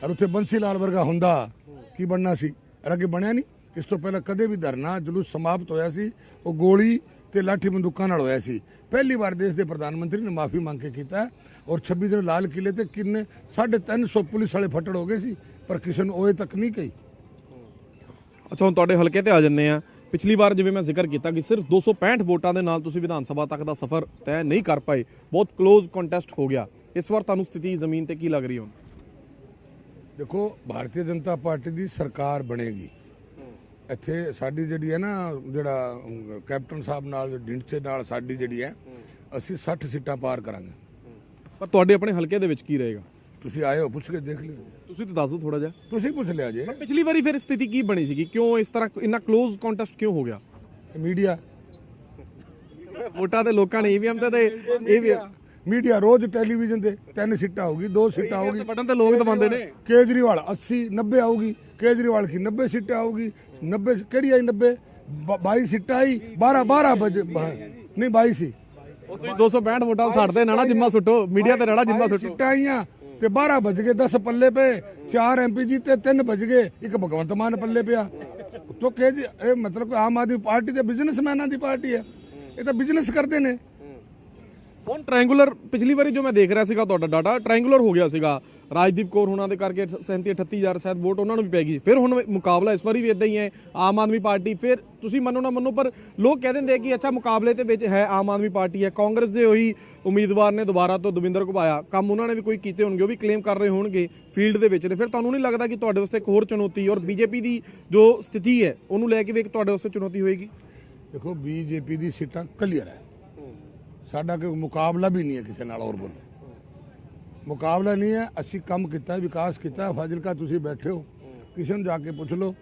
ਔਰ ਉੱਥੇ ਬੰਸੀ ਲਾਲ ਵਰਗਾ ਹੁੰਦਾ, ਕੀ ਬਣਨਾ ਸੀ? ਅੱਗੇ ਬਣਿਆ ਨਹੀਂ। ਇਸ ਤੋਂ ਪਹਿਲਾਂ ਕਦੇ ਵੀ ਧਰਨਾ ਜਲੂਸ ਸਮਾਪਤ ਹੋਇਆ ਸੀ ਉਹ ਗੋਲੀ ਤੇ ਲਾਠੀ ਬੰਦੂਕਾਂ ਨਾਲ ਹੋਇਆ ਸੀ। ਪਹਿਲੀ ਵਾਰ ਦੇਸ਼ ਦੇ ਪ੍ਰਧਾਨ ਮੰਤਰੀ ਨੇ ਮਾਫੀ ਮੰਗ ਕੇ ਕੀਤਾ। ਔਰ 26 ਦਿਨ ਲਾਲ ਕਿਲੇ ਤੇ ਕਿੰਨੇ 350 ਪੁਲਿਸ ਵਾਲੇ ਫੱਟੜ ਹੋ ਗਏ ਸੀ, ਪਰ ਕਿਸੇ ਨੂੰ ਉਹ ਤੱਕ ਨਹੀਂ ਕਹੀ। ਅੱਛਾ, ਹੁਣ ਤੁਹਾਡੇ ਹਲਕੇ ਤੇ ਆ ਜੰਨੇ ਆ। ਪਿਛਲੀ ਵਾਰ ਜਿਵੇਂ ਮੈਂ ਜ਼ਿਕਰ ਕੀਤਾ ਕਿ ਸਿਰਫ 265 ਵੋਟਾਂ ਦੇ ਨਾਲ ਤੁਸੀਂ ਵਿਧਾਨ ਸਭਾ ਤੱਕ ਦਾ ਸਫ਼ਰ ਤੈਅ ਨਹੀਂ ਕਰ ਪਾਏ, ਬਹੁਤ ਕਲੋਜ਼ ਕੰਟੈਸਟ ਹੋ ਗਿਆ। ਇਸ ਵਾਰ ਤੁਹਾਨੂੰ ਸਥਿਤੀ ਜ਼ਮੀਨ ਤੇ ਕੀ ਲੱਗ ਰਹੀ ਹੁਣ? ਦੇਖੋ ਭਾਰਤੀ ਜਨਤਾ ਪਾਰਟੀ ਦੀ ਸਰਕਾਰ ਬਣੇਗੀ। ਇੱਥੇ ਸਾਡੀ ਜਿਹੜੀ ਹੈ ਨਾ, ਜਿਹੜਾ ਕੈਪਟਨ ਸਾਹਿਬ ਨਾਲ ਢਿੰਡਸੇ ਨਾਲ ਸਾਡੀ ਜਿਹੜੀ ਹੈ, ਅਸੀਂ 60 ਸੀਟਾਂ ਪਾਰ ਕਰਾਂਗੇ। ਪਰ ਤੁਹਾਡੇ ਆਪਣੇ ਹਲਕੇ ਦੇ ਵਿੱਚ ਕੀ ਰਹੇਗਾ? ਤੁਸੀਂ ਆਏ ਹੋ, ਪੁੱਛ ਕੇ ਦੇਖ ਲਿਓ। ਤੁਸੀਂ ਤਾਂ ਦੱਸ ਦਿਓ ਥੋੜਾ ਜਿਹਾ। ਤੁਸੀਂ ਪੁੱਛ ਲਿਆ ਜੇ। ਪਿਛਲੀ ਵਾਰੀ ਫਿਰ ਸਥਿਤੀ ਕੀ ਬਣੀ ਸੀਗੀ? ਕਿਉਂ ਇਸ ਤਰ੍ਹਾਂ ਇੰਨਾ ਕਲੋਜ਼ ਕੰਟੈਸਟ ਕਿਉਂ ਹੋ ਗਿਆ? ਮੀਡੀਆ ਵੋਟਾਂ ਤੇ ਲੋਕਾਂ ਨੇ ਈਵੀਐਮ ਤੇ ਇਹ ਵੀ ਮੀਡੀਆ ਰੋਜ਼ ਟੈਲੀਵਿਜ਼ਨ ਤੇ 3 ਸੀਟਾਂ ਹੋਗੀ, 2 ਸੀਟਾਂ ਹੋਗੀ, ਬਟਨ ਤੇ ਲੋਕ ਦਬਾਉਂਦੇ ਨੇ। ਕੇਜਰੀਵਾਲ 80-90 ਆਊਗੀ, केजरीवाल की 90 सीटें आओगी। 90 केड़ी आई 90 22 सीटें आई 12 बजे नहीं 22 ही 265 वोटां साडे नाना जिम्मा सुट्टो मीडिया ते नाना जिम्मा सुट्टो सीटें आईयां ते 12 बज गए 10 पल्ले पे 4 MP जीते 3 बज गए एक भगवंत मान पल्ले पे तो के मतलब आम आदमी पार्टी ते बिजनेसमैनां दी पार्टी है ये तो बिजनेस करते ने। ਹੁਣ ਟ੍ਰਾਇੰਗੂਲਰ ਪਿਛਲੀ ਵਾਰੀ ਜੋ ਮੈਂ ਦੇਖ ਰਿਹਾ ਸੀਗਾ ਤੁਹਾਡਾ ਡਾਟਾ ਟ੍ਰਾਇੰਗੂਲਰ ਹੋ ਗਿਆ ਸੀਗਾ ਰਾਜਦੀਪ ਕੌਰ ਹੋਣਾ ਦੇ ਕਰਕੇ 37-38,000 ਸ਼ਾਇਦ ਵੋਟ ਉਹਨਾਂ ਨੂੰ ਵੀ ਪੈ ਗਈ। ਫਿਰ ਹੁਣ ਮੁਕਾਬਲਾ ਇਸ ਵਾਰੀ ਵੀ ਇਦਾਂ ਹੀ ਹੈ ਆਮ ਆਦਮੀ ਪਾਰਟੀ। ਫਿਰ ਤੁਸੀਂ ਮੰਨੋ ਨਾ ਮੰਨੋ ਪਰ ਲੋਕ ਕਹਿ ਦਿੰਦੇ ਕਿ ਅੱਛਾ ਮੁਕਾਬਲੇ ਦੇ ਵਿੱਚ ਹੈ ਆਮ ਆਦਮੀ ਪਾਰਟੀ ਹੈ, ਕਾਂਗਰਸ ਦੇ ਉਹੀ ਉਮੀਦਵਾਰ ਨੇ ਦੁਬਾਰਾ ਤੋਂ ਦਵਿੰਦਰ ਘੁਬਾਇਆ, ਕੰਮ ਉਹਨਾਂ ਨੇ ਵੀ ਕੋਈ ਕੀਤੇ ਹੋਣਗੇ, ਉਹ ਵੀ ਕਲੇਮ ਕਰ ਰਹੇ ਹੋਣਗੇ ਫੀਲਡ ਦੇ ਵਿੱਚ ਨੇ। ਫਿਰ ਤੁਹਾਨੂੰ ਨਹੀਂ ਲੱਗਦਾ ਕਿ ਤੁਹਾਡੇ ਵਾਸਤੇ ਇੱਕ ਹੋਰ ਚੁਣੌਤੀ ਔਰ ਬੀਜੇਪੀ ਦੀ ਜੋ ਸਥਿਤੀ ਹੈ ਉਹਨੂੰ ਲੈ ਕੇ ਵੀ ਇੱਕ ਤੁਹਾਡੇ ਵਾਸਤੇ ਚੁਣੌਤੀ ਹੋਏਗੀ? ਦੇਖੋ ਬੀਜੇਪੀ ਦੀ ਸੀਟਾਂ ਕਲੀਅਰ ਹੈ, ਸਾਡਾ ਕੋਈ ਮੁਕਾਬਲਾ ਵੀ ਨਹੀਂ ਹੈ ਕਿਸੇ ਨਾਲ। ਹੋਰ ਬੋਲੋ ਮੁਕਾਬਲਾ ਨਹੀਂ ਹੈ। ਅਸੀਂ ਕੰਮ ਕੀਤਾ, ਵਿਕਾਸ ਕੀਤਾ। ਫਾਜ਼ਿਲਕਾ ਤੁਸੀਂ ਬੈਠੇ ਹੋ, ਕਿਸੇ ਨੂੰ ਜਾ ਕੇ ਪੁੱਛ ਲਓ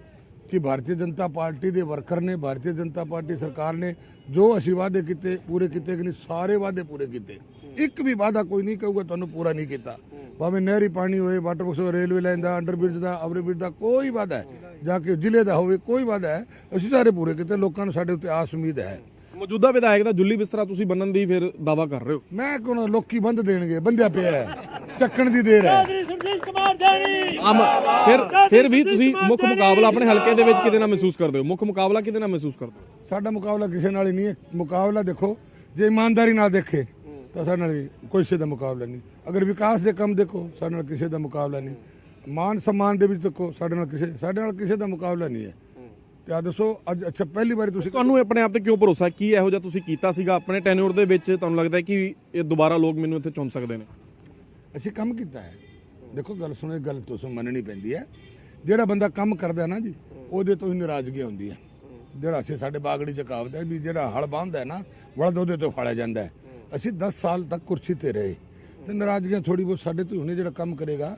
ਕਿ ਭਾਰਤੀ ਜਨਤਾ ਪਾਰਟੀ ਦੇ ਵਰਕਰ ਨੇ, ਭਾਰਤੀ ਜਨਤਾ ਪਾਰਟੀ ਸਰਕਾਰ ਨੇ ਜੋ ਅਸੀਂ ਵਾਅਦੇ ਕੀਤੇ ਪੂਰੇ ਕੀਤੇ ਕਿ ਨਹੀਂ? ਸਾਰੇ ਵਾਅਦੇ ਪੂਰੇ ਕੀਤੇ। ਇੱਕ ਵੀ ਵਾਅਦਾ ਕੋਈ ਨਹੀਂ ਕਹੂਗਾ ਤੁਹਾਨੂੰ ਪੂਰਾ ਨਹੀਂ ਕੀਤਾ। ਭਾਵੇਂ ਨਹਿਰੀ ਪਾਣੀ ਹੋਏ, ਵਾਟਰ ਬਾਕਸ ਹੋਵੇ, ਰੇਲਵੇ ਲਾਈਨ ਦਾ, ਅੰਡਰਬ੍ਰਿਜ ਦਾ, ਓਵਰਬ੍ਰਿਜ ਦਾ, ਕੋਈ ਵਾਅਦਾ ਹੈ ਜਾ ਕੇ ਜ਼ਿਲ੍ਹੇ ਦਾ ਹੋਵੇ, ਕੋਈ ਵਾਅਦਾ ਹੈ ਅਸੀਂ ਸਾਰੇ ਪੂਰੇ ਕੀਤੇ। ਲੋਕਾਂ ਨੂੰ ਸਾਡੇ ਉੱਤੇ ਆਸ ਉਮੀਦ ਹੈ। ਮੌਜੂਦਾ ਵਿਧਾਇਕ ਦਾ ਜੁੱਲੀ ਬਿਸਤਰਾ ਤੁਸੀਂ ਬੰਨਣ ਦੀ ਫਿਰ ਦਾਵਾ ਕਰ ਰਹੇ ਹੋ? ਮੈਂ ਕੋਣ ਲੋਕੀ ਬੰਦ ਦੇਣਗੇ, ਬੰਦਿਆ ਪਿਆ ਹੈ, ਚੱਕਣ ਦੀ ਦੇਰ ਹੈ। ਫਿਰ ਵੀ ਤੁਸੀਂ ਮੁੱਖ ਮੁਕਾਬਲਾ ਆਪਣੇ ਹਲਕੇ ਦੇ ਵਿੱਚ ਕਿਹਦੇ ਨਾਲ ਮਹਿਸੂਸ ਕਰਦੇ ਹੋ? ਮੁੱਖ ਮੁਕਾਬਲਾ ਕਿਹਦੇ ਨਾਲ ਮਹਿਸੂਸ ਕਰਦੇ ਹੋ? ਸਾਡਾ ਮੁਕਾਬਲਾ ਕਿਸੇ ਨਾਲ ਹੀ ਨਹੀਂ ਹੈ। ਮੁਕਾਬਲਾ ਦੇਖੋ ਜੇ ਇਮਾਨਦਾਰੀ ਨਾਲ ਦੇਖੇ ਤਾਂ ਸਾਡੇ ਨਾਲ ਕਿਸੇ ਦਾ ਮੁਕਾਬਲਾ ਨਹੀਂ। ਅਗਰ ਵਿਕਾਸ ਦੇ ਕੰਮ ਦੇਖੋ ਸਾਡੇ ਨਾਲ ਕਿਸੇ ਦਾ ਮੁਕਾਬਲਾ ਨਹੀਂ। ਮਾਨ ਸਨਮਾਨ ਦੇ ਵਿੱਚ ਦੇਖੋ ਸਾਡੇ ਨਾਲ ਕਿਸੇ ਦਾ ਮੁਕਾਬਲਾ ਨਹੀਂ ਹੈ। ਤੇ ਆ ਦੱਸੋ ਅੱਜ ਅੱਛਾ ਪਹਿਲੀ ਵਾਰੀ ਤੁਸੀਂ ਤੁਹਾਨੂੰ ਆਪਣੇ ਆਪ ਤੇ ਕਿਉਂ ਭਰੋਸਾ? ਕੀ ਇਹੋ ਜਿਹਾ ਤੁਸੀਂ ਕੀਤਾ ਸੀਗਾ ਆਪਣੇ ਟੈਨਿਓਰ ਦੇ ਵਿੱਚ ਤੁਹਾਨੂੰ ਲੱਗਦਾ ਹੈ ਕਿ ਇਹ ਦੁਬਾਰਾ ਲੋਕ ਮੈਨੂੰ ਇੱਥੇ ਚੁਣ ਸਕਦੇ ਨੇ? ਅਸੀਂ ਕੰਮ ਕੀਤਾ ਹੈ। ਦੇਖੋ ਗੱਲ ਸੁਣੋ, ਇਹ ਗੱਲ ਤੁਸੀਂ ਮੰਨਣੀ ਪੈਂਦੀ ਹੈ। ਜਿਹੜਾ ਬੰਦਾ ਕੰਮ ਕਰਦਾ ਨਾ ਜੀ ਉਹਦੇ ਤੋਂ ਹੀ ਨਾਰਾਜ਼ਗੀ ਆਉਂਦੀ ਹੈ। ਜਿਹੜਾ ਅਸੀਂ ਸਾਡੇ ਬਾਗੜੀ ਚ ਕਹਾਵਤ ਹੈ ਵੀ ਜਿਹੜਾ ਹਲ ਬਾਂਹਦਾ ਹੈ ਨਾ ਵਲਦ ਉਹਦੇ ਤੋਂ ਫੜਿਆ ਜਾਂਦਾ ਹੈ। ਅਸੀਂ 10 ਸਾਲ ਤੱਕ ਕੁਰਸੀ ਤੇ ਰਹੇ ਤੇ ਨਾਰਾਜ਼ਗੀਆਂ ਥੋੜੀ ਬਹੁਤ ਸਾਡੇ ਤੋਂ ਹੁਣੇ ਜਿਹੜਾ ਕੰਮ ਕਰੇਗਾ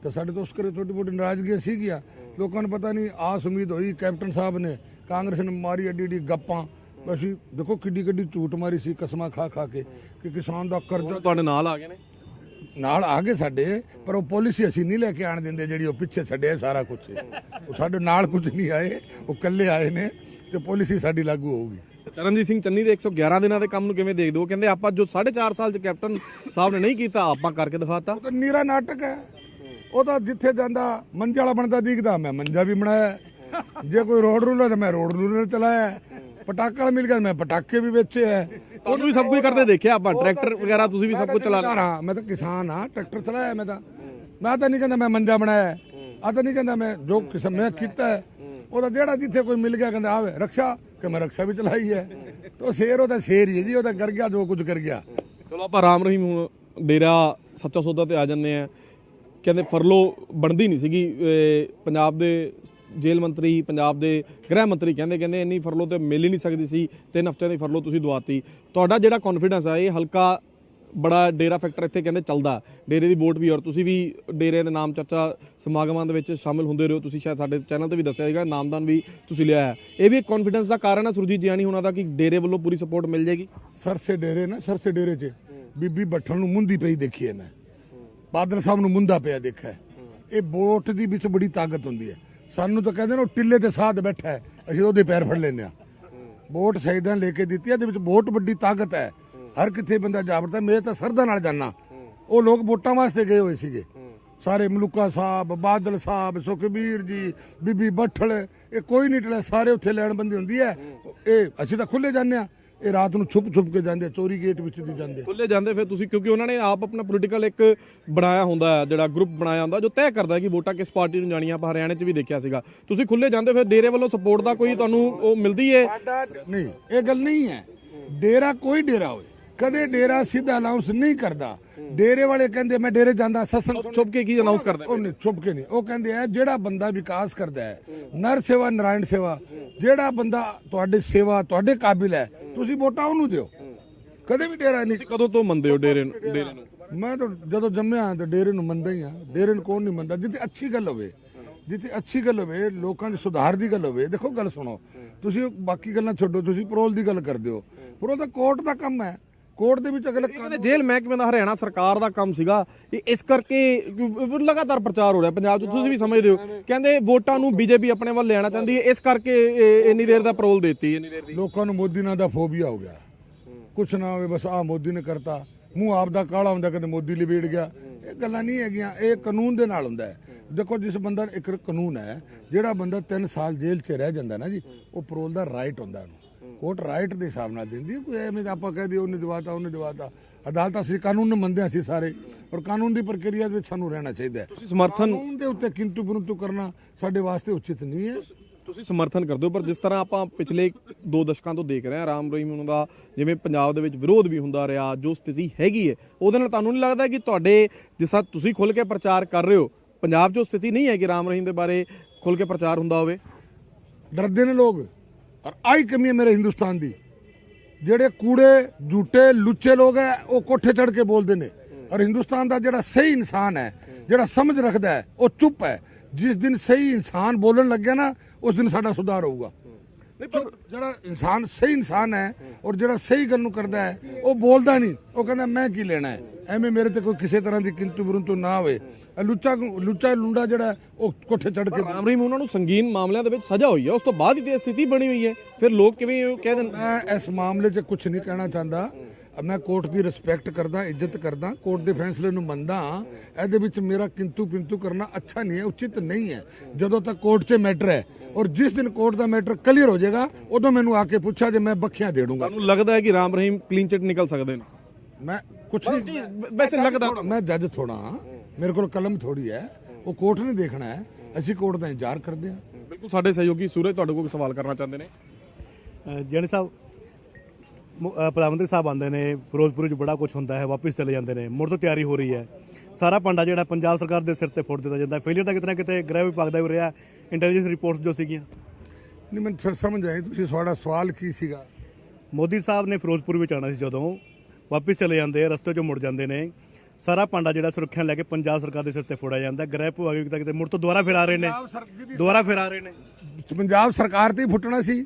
ਤਾਂ ਸਾਡੇ ਤੋਂ ਉਸ ਕਰੇ ਥੋੜੀ ਬਹੁਤ ਨਾਰਾਜ਼ਗੀਆਂ ਸੀਗੀਆਂ। ਲੋਕਾਂ ਨੂੰ ਪਤਾ ਨਹੀਂ ਆਸ ਉਮੀਦ ਹੋਈ। ਕੈਪਟਨ ਸਾਹਿਬ ਨੇ ਕਾਂਗਰਸ ਨੇ ਮਾਰੀ ਐਡੀ ਗੱਪਾਂ। ਅਸੀਂ ਦੇਖੋ ਕਿੱਡੀ ਝੂਠ ਮਾਰੀ ਸੀ ਕਸਮਾਂ ਖਾ ਕੇ ਕਿ ਕਿਸਾਨ ਦਾ ਕਰਜ਼ਾ ਤੁਹਾਡੇ ਨਾਲ ਆ ਗਏ ਨੇ, ਨਾਲ ਆ ਗਏ ਸਾਡੇ। ਪਰ ਉਹ ਪਾਲਿਸੀ ਅਸੀਂ ਨਹੀਂ ਲੈ ਕੇ ਆਣ ਦਿੰਦੇ ਜਿਹੜੀ ਉਹ ਪਿੱਛੇ ਛੱਡਿਆ ਸਾਰਾ ਕੁਝ। ਉਹ ਸਾਡੇ ਨਾਲ ਕੁਝ ਨਹੀਂ ਆਏ, ਉਹ ਇਕੱਲੇ ਆਏ ਨੇ ਤੇ ਪਾਲਿਸੀ ਸਾਡੀ ਲਾਗੂ ਹੋਊਗੀ। ਚਰਨਜੀਤ ਸਿੰਘ ਚੰਨੀ ਦੇ 111 ਦਿਨਾਂ ਦੇ ਕੰਮ ਨੂੰ ਕਿਵੇਂ ਦੇਖਦੇ ਹੋ? ਕਹਿੰਦੇ ਆਪਾਂ ਜੋ 4.5 ਸਾਲ ਚ ਕੈਪਟਨ ਸਾਹਿਬ ਨੇ ਨਹੀਂ ਕੀਤਾ ਆਪਾਂ ਕਰਕੇ ਦਿਖਾਤਾ। ਉਹ ਤਾਂ ਨੀਰਾ ਨਾਟਕ ਹੈ। ਉਹ ਤਾਂ ਜਿੱਥੇ ਜਾਂਦਾ ਮੰਜੇ ਵਾਲਾ ਬਣਦਾ ਦਿਖਦਾ, ਮੈਂ ਮੰਜਾ ਵੀ ਬਣਾਇਆ। ਜੇ ਕੋਈ ਰੋਡ ਰੂਲਰ ਤਾਂ ਮੈਂ ਰੋਡ ਰੂਲਰ ਚਲਾਇਆ। ਪਟਾਕਾ ਮਿਲ ਗਿਆ ਮੈਂ ਪਟਾਕੇ ਵੀ ਵੇਚੇ ਹੈ। ਉਹਨੂੰ ਵੀ ਸਭ ਕੁਝ ਕਰਦੇ ਦੇਖਿਆ ਆਪਾਂ, ਟਰੈਕਟਰ ਵਗੈਰਾ ਤੁਸੀਂ ਵੀ ਸਭ ਕੁਝ ਚਲਾ ਲਿਆ। ਮੈਂ ਤਾਂ ਕਿਸਾਨ ਹਾਂ, ਟਰੈਕਟਰ ਚਲਾਇਆ। ਮੈਂ ਤਾਂ ਨਹੀਂ ਕਹਿੰਦਾ ਮੈਂ ਮੰਜਾ ਬਣਾਇਆ। ਆ ਤਾਂ ਨਹੀਂ ਕਹਿੰਦਾ ਮੈਂ ਜੋ ਕਿਸਮ ਮੈਂ ਕੀਤਾ ਹੈ। ਉਹਦਾ ਜਿਹੜਾ ਜਿੱਥੇ ਕੋਈ ਮਿਲ ਗਿਆ ਕਹਿੰਦਾ ਆਵੇ ਰਕਸ਼ਾ, ਕਿ ਮੈਂ ਰਕਸ਼ਾ ਵੀ ਚਲਾਈ ਹੈ। ਤਾਂ ਸ਼ੇਰ ਉਹਦਾ ਸ਼ੇਰ ਹੀ ਹੈ ਜੀ, ਉਹਦਾ ਕਰ ਗਿਆ ਜੋ ਕੁਝ ਕਰ ਗਿਆ। ਚਲੋ ਆਪਾਂ ਰਾਮ ਰਹੀਮ ਹੁਣ ਡੇਰਾ ਸੱਚਾ ਸੌਦਾ ਤੇ ਆ ਜੰਨੇ ਆ। ਕਹਿੰਦੇ ਫਰਲੋ ਬਣਦੀ ਨਹੀਂ ਸੀਗੀ। ਪੰਜਾਬ ਦੇ ਜੇਲ੍ਹ ਮੰਤਰੀ, ਪੰਜਾਬ ਦੇ ਗ੍ਰਹਿ ਮੰਤਰੀ ਕਹਿੰਦੇ ਇੰਨੀ ਫਰਲੋ ਤੇ ਮਿਲ ਹੀ ਨਹੀਂ ਸਕਦੀ ਸੀ। 3 ਹਫ਼ਤਿਆਂ ਦੀ ਫਰਲੋ ਤੁਸੀਂ ਦਵਾਤੀ। ਤੁਹਾਡਾ ਜਿਹੜਾ ਕੌਨਫੀਡੈਂਸ ਹੈ, ਇਹ ਹਲਕਾ ਬੜਾ ਡੇਰਾ ਫੈਕਟਰ ਇੱਥੇ ਕਹਿੰਦੇ ਚੱਲਦਾ, ਡੇਰੇ ਦੀ ਵੋਟ ਵੀ। ਔਰ ਤੁਸੀਂ ਵੀ ਡੇਰੇ ਦੇ ਨਾਮ ਚਰਚਾ ਸਮਾਗਮਾਂ ਦੇ ਵਿੱਚ ਸ਼ਾਮਿਲ ਹੁੰਦੇ ਰਹੋ। ਤੁਸੀਂ ਸ਼ਾਇਦ ਸਾਡੇ ਚੈਨਲ ਤੇ ਵੀ ਦੱਸਿਆ ਸੀਗਾ ਨਾਮਦਾਨ ਵੀ ਤੁਸੀਂ ਲਿਆ ਹੈ। ਇਹ ਵੀ ਇੱਕ ਕੌਨਫੀਡੈਂਸ ਦਾ ਕਾਰਨ ਹੈ ਸੁਰਜੀਤ ਜਿਆਣੀ ਹੋਣਾ ਦਾ ਕਿ ਡੇਰੇ ਵੱਲੋਂ ਪੂਰੀ ਸਪੋਰਟ ਮਿਲ ਜਾਏਗੀ। ਸਰਸੇ ਡੇਰੇ 'ਚ ਬੀਬੀ ਬੱਠਲ ਨੂੰ ਮੁੰਦੀ ਪਈ ਦੇਖੀ ਹੈ ਮੈਂ, ਬਾਦਲ ਸਾਹਿਬ ਨੂੰ ਮੁੰਦਾ ਪਿਆ ਦੇਖਿਆ। ਇਹ ਵੋਟ ਦੀ ਵਿੱਚ ਬੜੀ ਤਾਕਤ ਹੁੰਦੀ ਹੈ। ਸਾਨੂੰ ਤਾਂ ਕਹਿੰਦੇ ਨੇ ਉਹ ਟਿੱਲੇ ਤੇ ਸਾਧ ਬੈਠਾ ਹੈ, ਅਸੀਂ ਉਹਦੇ ਪੈਰ ਫੜ ਲੈਂਦੇ ਹਾਂ। ਵੋਟ ਸ਼ਹੀਦਾਂ ਲੈ ਕੇ ਦਿੱਤੀ, ਇਹਦੇ ਵਿੱਚ ਵੋਟ ਵੱਡੀ ਤਾਕਤ ਹੈ। ਹਰ ਕਿੱਥੇ ਬੰਦਾ ਜਾਵੜਦਾ। ਮੈਂ ਤਾਂ ਸਰਦਾ ਨਾਲ ਜਾਣਾ। ਉਹ ਲੋਕ ਵੋਟਾਂ ਵਾਸਤੇ ਗਏ ਹੋਏ ਸੀਗੇ ਸਾਰੇ। ਮਲੂਕਾ ਸਾਹਿਬ, ਬਾਦਲ ਸਾਹਿਬ, ਸੁਖਬੀਰ ਜੀ, ਬੀਬੀ ਬੱਠਲ, ਇਹ ਕੋਈ ਨਹੀਂ ਟਲਿਆ। ਸਾਰੇ ਉੱਥੇ ਲੈਣ ਬੰਦੀ ਹੁੰਦੀ ਹੈ। ਇਹ ਅਸੀਂ ਤਾਂ ਖੁੱਲੇ ਜਾਂਦੇ ਹਾਂ, ਇਹ ਰਾਤ ਨੂੰ ਛੁਪ ਜਾਂਦੇ, ਚੋਰੀ ਗੇਟ ਵਿੱਚ ਦੀ ਜਾਂਦੇ। ਖੁੱਲੇ ਜਾਂਦੇ ਫਿਰ ਤੁਸੀਂ, ਕਿਉਂਕਿ ਉਹਨਾਂ ਨੇ ਆਪ ਆਪਣਾ ਪੋਲੀਟੀਕਲ ਇੱਕ ਬਣਾਇਆ ਹੁੰਦਾ ਹੈ, ਜਿਹੜਾ ਗਰੁੱਪ ਬਣਾਇਆ ਹੁੰਦਾ ਜੋ ਤੈਅ ਕਰਦਾ ਕਿ ਵੋਟਾਂ ਕਿਸ ਪਾਰਟੀ ਨੂੰ ਜਾਣੀਆਂ। ਆਪਾਂ ਹਰਿਆਣੇ 'ਚ ਵੀ ਦੇਖਿਆ ਸੀਗਾ। ਤੁਸੀਂ ਖੁੱਲੇ ਜਾਂਦੇ, ਫਿਰ ਡੇਰੇ ਵੱਲੋਂ ਸਪੋਰਟ ਦਾ ਕੋਈ ਤੁਹਾਨੂੰ ਉਹ ਮਿਲਦੀ ਹੈ? ਨਹੀਂ, ਇਹ ਗੱਲ ਨਹੀਂ ਹੈ। ਡੇਰਾ ਕੋਈ ਡੇਰਾ ਹੋਵੇ, ਕਦੇ ਡੇਰਾ ਸਿੱਧਾ ਅਨਾਉਂਸ ਨਹੀਂ ਕਰਦਾ। ਡੇਰੇ ਵਾਲੇ ਕਹਿੰਦੇ ਮੈਂ ਡੇਰੇ ਜਾਂਦਾ ਸਤਸੰਗ ਛੁਪ ਕੇ ਕੀ ਅਨਾਉਂਸ ਕਰਦੇ? ਉਹ ਨਹੀਂ, ਛੁਪ ਕੇ ਨਹੀਂ। ਉਹ ਕਹਿੰਦੇ ਆ ਜਿਹੜਾ ਬੰਦਾ ਵਿਕਾਸ ਕਰਦਾ ਹੈ, ਨਰ ਸੇਵਾ ਨਾਰਾਇਣ ਸੇਵਾ, ਜਿਹੜਾ ਬੰਦਾ ਤੁਹਾਡੀ ਸੇਵਾ ਤੁਹਾਡੇ ਕਾਬਿਲ ਹੈ, ਤੁਸੀਂ ਵੋਟਾਂ ਉਹਨੂੰ ਦਿਓ। ਕਦੇ ਵੀ ਡੇਰਾ ਨਹੀਂ। ਕਦੋਂ ਤੋਂ ਮੰਨਦੇ ਹੋ ਡੇਰੇ ਨੂੰ? ਮੈਂ ਤਾਂ ਜਦੋਂ ਜੰਮਿਆ ਤਾਂ ਡੇਰੇ ਨੂੰ ਮੰਨਦਾ ਹੀ ਹਾਂ। ਡੇਰੇ ਨੂੰ ਕੌਣ ਨਹੀਂ ਮੰਨਦਾ? ਜਿੱਥੇ ਅੱਛੀ ਗੱਲ ਹੋਵੇ, ਲੋਕਾਂ ਦੇ ਸੁਧਾਰ ਦੀ ਗੱਲ ਹੋਵੇ। ਦੇਖੋ ਗੱਲ ਸੁਣੋ, ਤੁਸੀਂ ਬਾਕੀ ਗੱਲਾਂ ਛੱਡੋ, ਤੁਸੀਂ ਪਰੋਲ ਦੀ ਗੱਲ ਕਰਦੇ ਹੋ। ਪਰੋਲ ਤਾਂ ਕੋਰਟ ਦਾ ਕੰਮ ਹੈ। ਕੋਰਟ ਦੇ ਵਿੱਚ ਅਗਲੇ ਜੇਲ੍ਹ ਮਹਿਕਮੇ ਦਾ ਹਰਿਆਣਾ ਸਰਕਾਰ ਦਾ ਕੰਮ ਸੀਗਾ। ਇਸ ਕਰਕੇ ਲਗਾਤਾਰ ਪ੍ਰਚਾਰ ਹੋ ਰਿਹਾ ਪੰਜਾਬ 'ਚ, ਤੁਸੀਂ ਵੀ ਸਮਝਦੇ ਹੋ। ਕਹਿੰਦੇ ਵੋਟਾਂ ਨੂੰ ਬੀਜੇਪੀ ਆਪਣੇ ਵੱਲ ਲਿਆਉਣਾ ਚਾਹੁੰਦੀ ਹੈ, ਇਸ ਕਰਕੇ ਇੰਨੀ ਦੇਰ ਦਾ ਪਰੋਲ ਦੇਤੀ। ਇੰਨੀ ਦੇਰ ਦੀ ਲੋਕਾਂ ਨੂੰ ਮੋਦੀ ਨਾਲ ਦਾ ਫੋਬੀਆ ਹੋ ਗਿਆ। ਕੁਛ ਨਾ ਹੋਵੇ ਬਸ ਆਹ ਮੋਦੀ ਨੇ ਕਰਤਾ, ਮੂੰਹ ਆਪ ਦਾ ਕਾਲਾ ਹੁੰਦਾ, ਕਦੇ ਮੋਦੀ ਲਿਬੇੜ ਗਿਆ। ਇਹ ਗੱਲਾਂ ਨਹੀਂ ਹੈਗੀਆਂ। ਇਹ ਕਾਨੂੰਨ ਦੇ ਨਾਲ ਹੁੰਦਾ ਹੈ। ਦੇਖੋ ਜਿਸ ਬੰਦਾ ਇੱਕ ਕਾਨੂੰਨ ਹੈ, ਜਿਹੜਾ ਬੰਦਾ 3 ਸਾਲ ਜੇਲ੍ਹ 'ਚ ਰਹਿ ਜਾਂਦਾ ਨਾ ਜੀ, ਉਹ ਪਰੋਲ ਦਾ ਰਾਈਟ ਹੁੰਦਾ ਉਹਨੂੰ। ਕੋਰਟ ਰਾਈਟ ਦੇ ਹਿਸਾਬ ਨਾਲ ਦਿੰਦੀ ਹੈ। ਕੋਈ ਐਵੇਂ ਤਾਂ ਆਪਾਂ ਕਹਿ ਦਈਏ ਉਹਨੇ ਦਵਾਤਾ ਅਦਾਲਤ ਅਸੀਂ ਕਾਨੂੰਨ ਨੂੰ ਮੰਨਦੇ ਹਾਂ ਅਸੀਂ ਸਾਰੇ, ਔਰ ਕਾਨੂੰਨ ਦੀ ਪ੍ਰਕਿਰਿਆ ਵਿੱਚ ਸਾਨੂੰ ਰਹਿਣਾ ਚਾਹੀਦਾ ਹੈ। ਤੁਸੀਂ ਸਮਰਥਨ ਕਾਨੂੰਨ ਦੇ ਉੱਤੇ ਕਿੰਤੂ ਪਰੰਤੂ ਕਰਨਾ ਸਾਡੇ ਵਾਸਤੇ ਉਚਿਤ ਨਹੀਂ ਹੈ। ਤੁਸੀਂ ਸਮਰਥਨ ਕਰਦੇ ਹੋ, ਪਰ ਜਿਸ ਤਰ੍ਹਾਂ ਆਪਾਂ ਪਿਛਲੇ 2 ਦਸ਼ਕਾਂ ਤੋਂ ਦੇਖ ਰਹੇ ਹਾਂ ਰਾਮ ਰਹੀਮ ਉਹਨਾਂ ਦਾ ਜਿਵੇਂ ਪੰਜਾਬ ਦੇ ਵਿੱਚ ਵਿਰੋਧ ਵੀ ਹੁੰਦਾ ਰਿਹਾ, ਜੋ ਸਥਿਤੀ ਹੈਗੀ ਹੈ ਉਹਦੇ ਨਾਲ ਤੁਹਾਨੂੰ ਨਹੀਂ ਲੱਗਦਾ ਕਿ ਤੁਹਾਡੇ ਜਿਸ ਤਰ੍ਹਾਂ ਤੁਸੀਂ ਖੁੱਲ੍ਹ ਕੇ ਪ੍ਰਚਾਰ ਕਰ ਰਹੇ ਹੋ, ਪੰਜਾਬ 'ਚ ਉਹ ਸਥਿਤੀ ਨਹੀਂ ਹੈ ਕਿ ਰਾਮ ਰਹੀਮ ਦੇ ਬਾਰੇ ਖੁੱਲ੍ਹ ਕੇ ਪ੍ਰਚਾਰ ਹੁੰਦਾ ਹੋਵੇ? ਡਰਦੇ ਨੇ ਲੋਕ, ਔਰ ਆਹੀ ਕਮੀ ਹੈ ਮੇਰੇ ਹਿੰਦੁਸਤਾਨ ਦੀ। ਜਿਹੜੇ ਕੂੜੇ ਝੂਠੇ ਲੁੱਚੇ ਲੋਕ ਹੈ ਉਹ ਕੋਠੇ ਚੜ ਕੇ ਬੋਲਦੇ ਨੇ, ਔਰ ਹਿੰਦੁਸਤਾਨ ਦਾ ਜਿਹੜਾ ਸਹੀ ਇਨਸਾਨ ਹੈ, ਜਿਹੜਾ ਸਮਝ ਰੱਖਦਾ ਹੈ, ਉਹ ਚੁੱਪ ਹੈ। ਜਿਸ ਦਿਨ ਸਹੀ ਇਨਸਾਨ ਬੋਲਣ ਲੱਗਿਆ ਨਾ ਉਸ ਦਿਨ ਸਾਡਾ ਸੁਧਾਰ ਹੋਊਗਾ। ਜਿਹੜਾ ਇਨਸਾਨ ਸਹੀ ਇਨਸਾਨ ਹੈ ਔਰ ਜਿਹੜਾ ਸਹੀ ਗੱਲ ਨੂੰ ਕਰਦਾ ਹੈ ਉਹ ਬੋਲਦਾ ਨਹੀਂ, ਉਹ ਕਹਿੰਦਾ ਮੈਂ ਕੀ ਲੈਣਾ ਹੈ, ਐਵੇਂ ਮੇਰੇ ਤੇ ਕੋਈ ਕਿਸੇ ਤਰ੍ਹਾਂ ਦੀ ਕਿੰਤੂ ਪਰੰਤੂ ਨਾ ਹੋਵੇ। ਲੁੱਚਾ ਲੁੰਡਾ ਜਿਹੜਾ ਉਹ ਕੋਠੇ ਚੜ ਕੇ ਰਾਮ ਰਹੀਮ ਉਹਨਾਂ ਨੂੰ ਸੰਗੀਨ ਮਾਮਲਿਆਂ ਦੇ ਵਿੱਚ ਸਜ਼ਾ ਹੋਈ ਹੈ, ਉਸ ਤੋਂ ਬਾਅਦ ਹੀ ਤੇ ਸਥਿਤੀ ਬਣੀ ਹੋਈ ਹੈ, ਫਿਰ ਲੋਕ ਕਿਵੇਂ ਕਹਿ ਦੇਣ? ਮੈਂ ਇਸ ਮਾਮਲੇ 'ਚ ਕੁਝ ਨਹੀਂ ਕਹਿਣਾ ਚਾਹੁੰਦਾ। ਮੈਂ ਕੋਰਟ ਦੀ ਰਿਸਪੈਕਟ ਕਰਦਾ, ਇੱਜ਼ਤ ਕਰਦਾ, ਕੋਰਟ ਦੇ ਫੈਸਲੇ ਨੂੰ ਮੰਨਦਾ। ਇਹਦੇ ਵਿੱਚ ਮੇਰਾ ਕਿੰਤੂ ਪਿੰਤੂ ਕਰਨਾ ਅੱਛਾ ਨਹੀਂ ਹੈ, ਉਚਿਤ ਨਹੀਂ ਹੈ। ਜਦੋਂ ਤੱਕ ਕੋਰਟ 'ਚ ਮੈਟਰ ਹੈ, ਔਰ ਜਿਸ ਦਿਨ ਕੋਰਟ ਦਾ ਮੈਟਰ ਕਲੀਅਰ ਹੋ ਜਾਏਗਾ ਉਦੋਂ ਮੈਨੂੰ ਆ ਕੇ ਪੁੱਛਾ ਜੇ ਮੈਂ ਬਖੀਆਂ ਦੇ ਦੂੰਗਾ। ਤੁਹਾਨੂੰ ਲੱਗਦਾ ਹੈ ਕਿ ਰਾਮ ਰਹੀਮ ਕਲੀਨ ਚਿਟ ਨਿਕਲ ਸਕਦੇ ਨੇ? ਮੈਂ ਕੁਛ ਨਹੀਂ, ਵੈਸੇ ਲੱਗਦਾ ਮੈਂ ਜੱਜ ਥੋੜਾ ਹਾਂ, ਮੇਰੇ ਕੋਲ ਕਲਮ ਥੋੜੀ ਹੈ, ਉਹ ਕੋਰਟ ਨੇ ਦੇਖਣਾ ਹੈ। ਅਸੀਂ ਕੋਰਟ ਦਾ ਇੰਤਜ਼ਾਰ ਕਰਦੇ ਹਾਂ। ਬਿਲਕੁਲ, ਸਾਡੇ ਸਹਿਯੋਗੀ ਸੂਰਜ ਤੁਹਾਡੇ ਕੋਲ ਸਵਾਲ ਕਰਨਾ ਚਾਹੁੰਦੇ ਨੇ। ਜੈਨ ਸਾਹਿਬ, ਪ੍ਰਧਾਨ ਮੰਤਰੀ ਸਾਹਿਬ ਆਉਂਦੇ ਨੇ, ਫਿਰੋਜ਼ਪੁਰ 'ਚ ਬੜਾ ਕੁਝ ਹੁੰਦਾ ਹੈ, ਵਾਪਸ ਚਲੇ ਜਾਂਦੇ ਨੇ, ਮੁੜ ਤੋਂ ਤਿਆਰੀ ਹੋ ਰਹੀ ਹੈ। ਸਾਰਾ ਪਾਂਡਾ ਜਿਹੜਾ ਪੰਜਾਬ ਸਰਕਾਰ ਦੇ ਸਿਰ ਤੇ ਫੋੜ ਦਿੱਤਾ ਜਾਂਦਾ। ਫੇਲੀਅਰ ਤਾਂ ਕਿਤੇ ਨਾ ਕਿਤੇ ਗ੍ਰਹਿ ਵਿਭਾਗ ਦਾ ਵੀ ਰਿਹਾ, ਇੰਟੈਲੀਜੈਂਸ ਰਿਪੋਰਟਸ ਜੋ ਸੀਗੀਆਂ। ਨਹੀਂ, ਮੈਨੂੰ ਫਿਰ ਸਮਝ ਆਈ ਤੁਸੀਂ ਤੁਹਾਡਾ ਸਵਾਲ ਕੀ ਸੀਗਾ। ਮੋਦੀ ਸਾਹਿਬ ਨੇ ਫਿਰੋਜ਼ਪੁਰ ਵਿੱਚ ਆਉਣਾ ਸੀ, ਜਦੋਂ ਵਾਪਸ ਚਲੇ ਜਾਂਦੇ ਆ, ਰਸਤੇ 'ਚੋਂ ਮੁੜ ਜਾਂਦੇ ਨੇ। ਸਾਰਾ ਪਾਂਡਾ ਜਿਹੜਾ ਸੁਰੱਖਿਆ ਲੈ ਕੇ ਪੰਜਾਬ ਸਰਕਾਰ ਦੇ ਸਿਰ ਤੇ ਫੋੜਿਆ ਜਾਂਦਾ। ਗ੍ਰਹਿ ਵਿਭਾਗ ਵੀ ਕਿਤੇ ਮੁੜ ਤੋਂ ਦੁਬਾਰਾ ਫਿਰ ਆ ਰਹੇ ਨੇ। ਪੰਜਾਬ ਸਰਕਾਰ ਤੇ ਹੀ ਫੁੱਟਣਾ ਸੀ।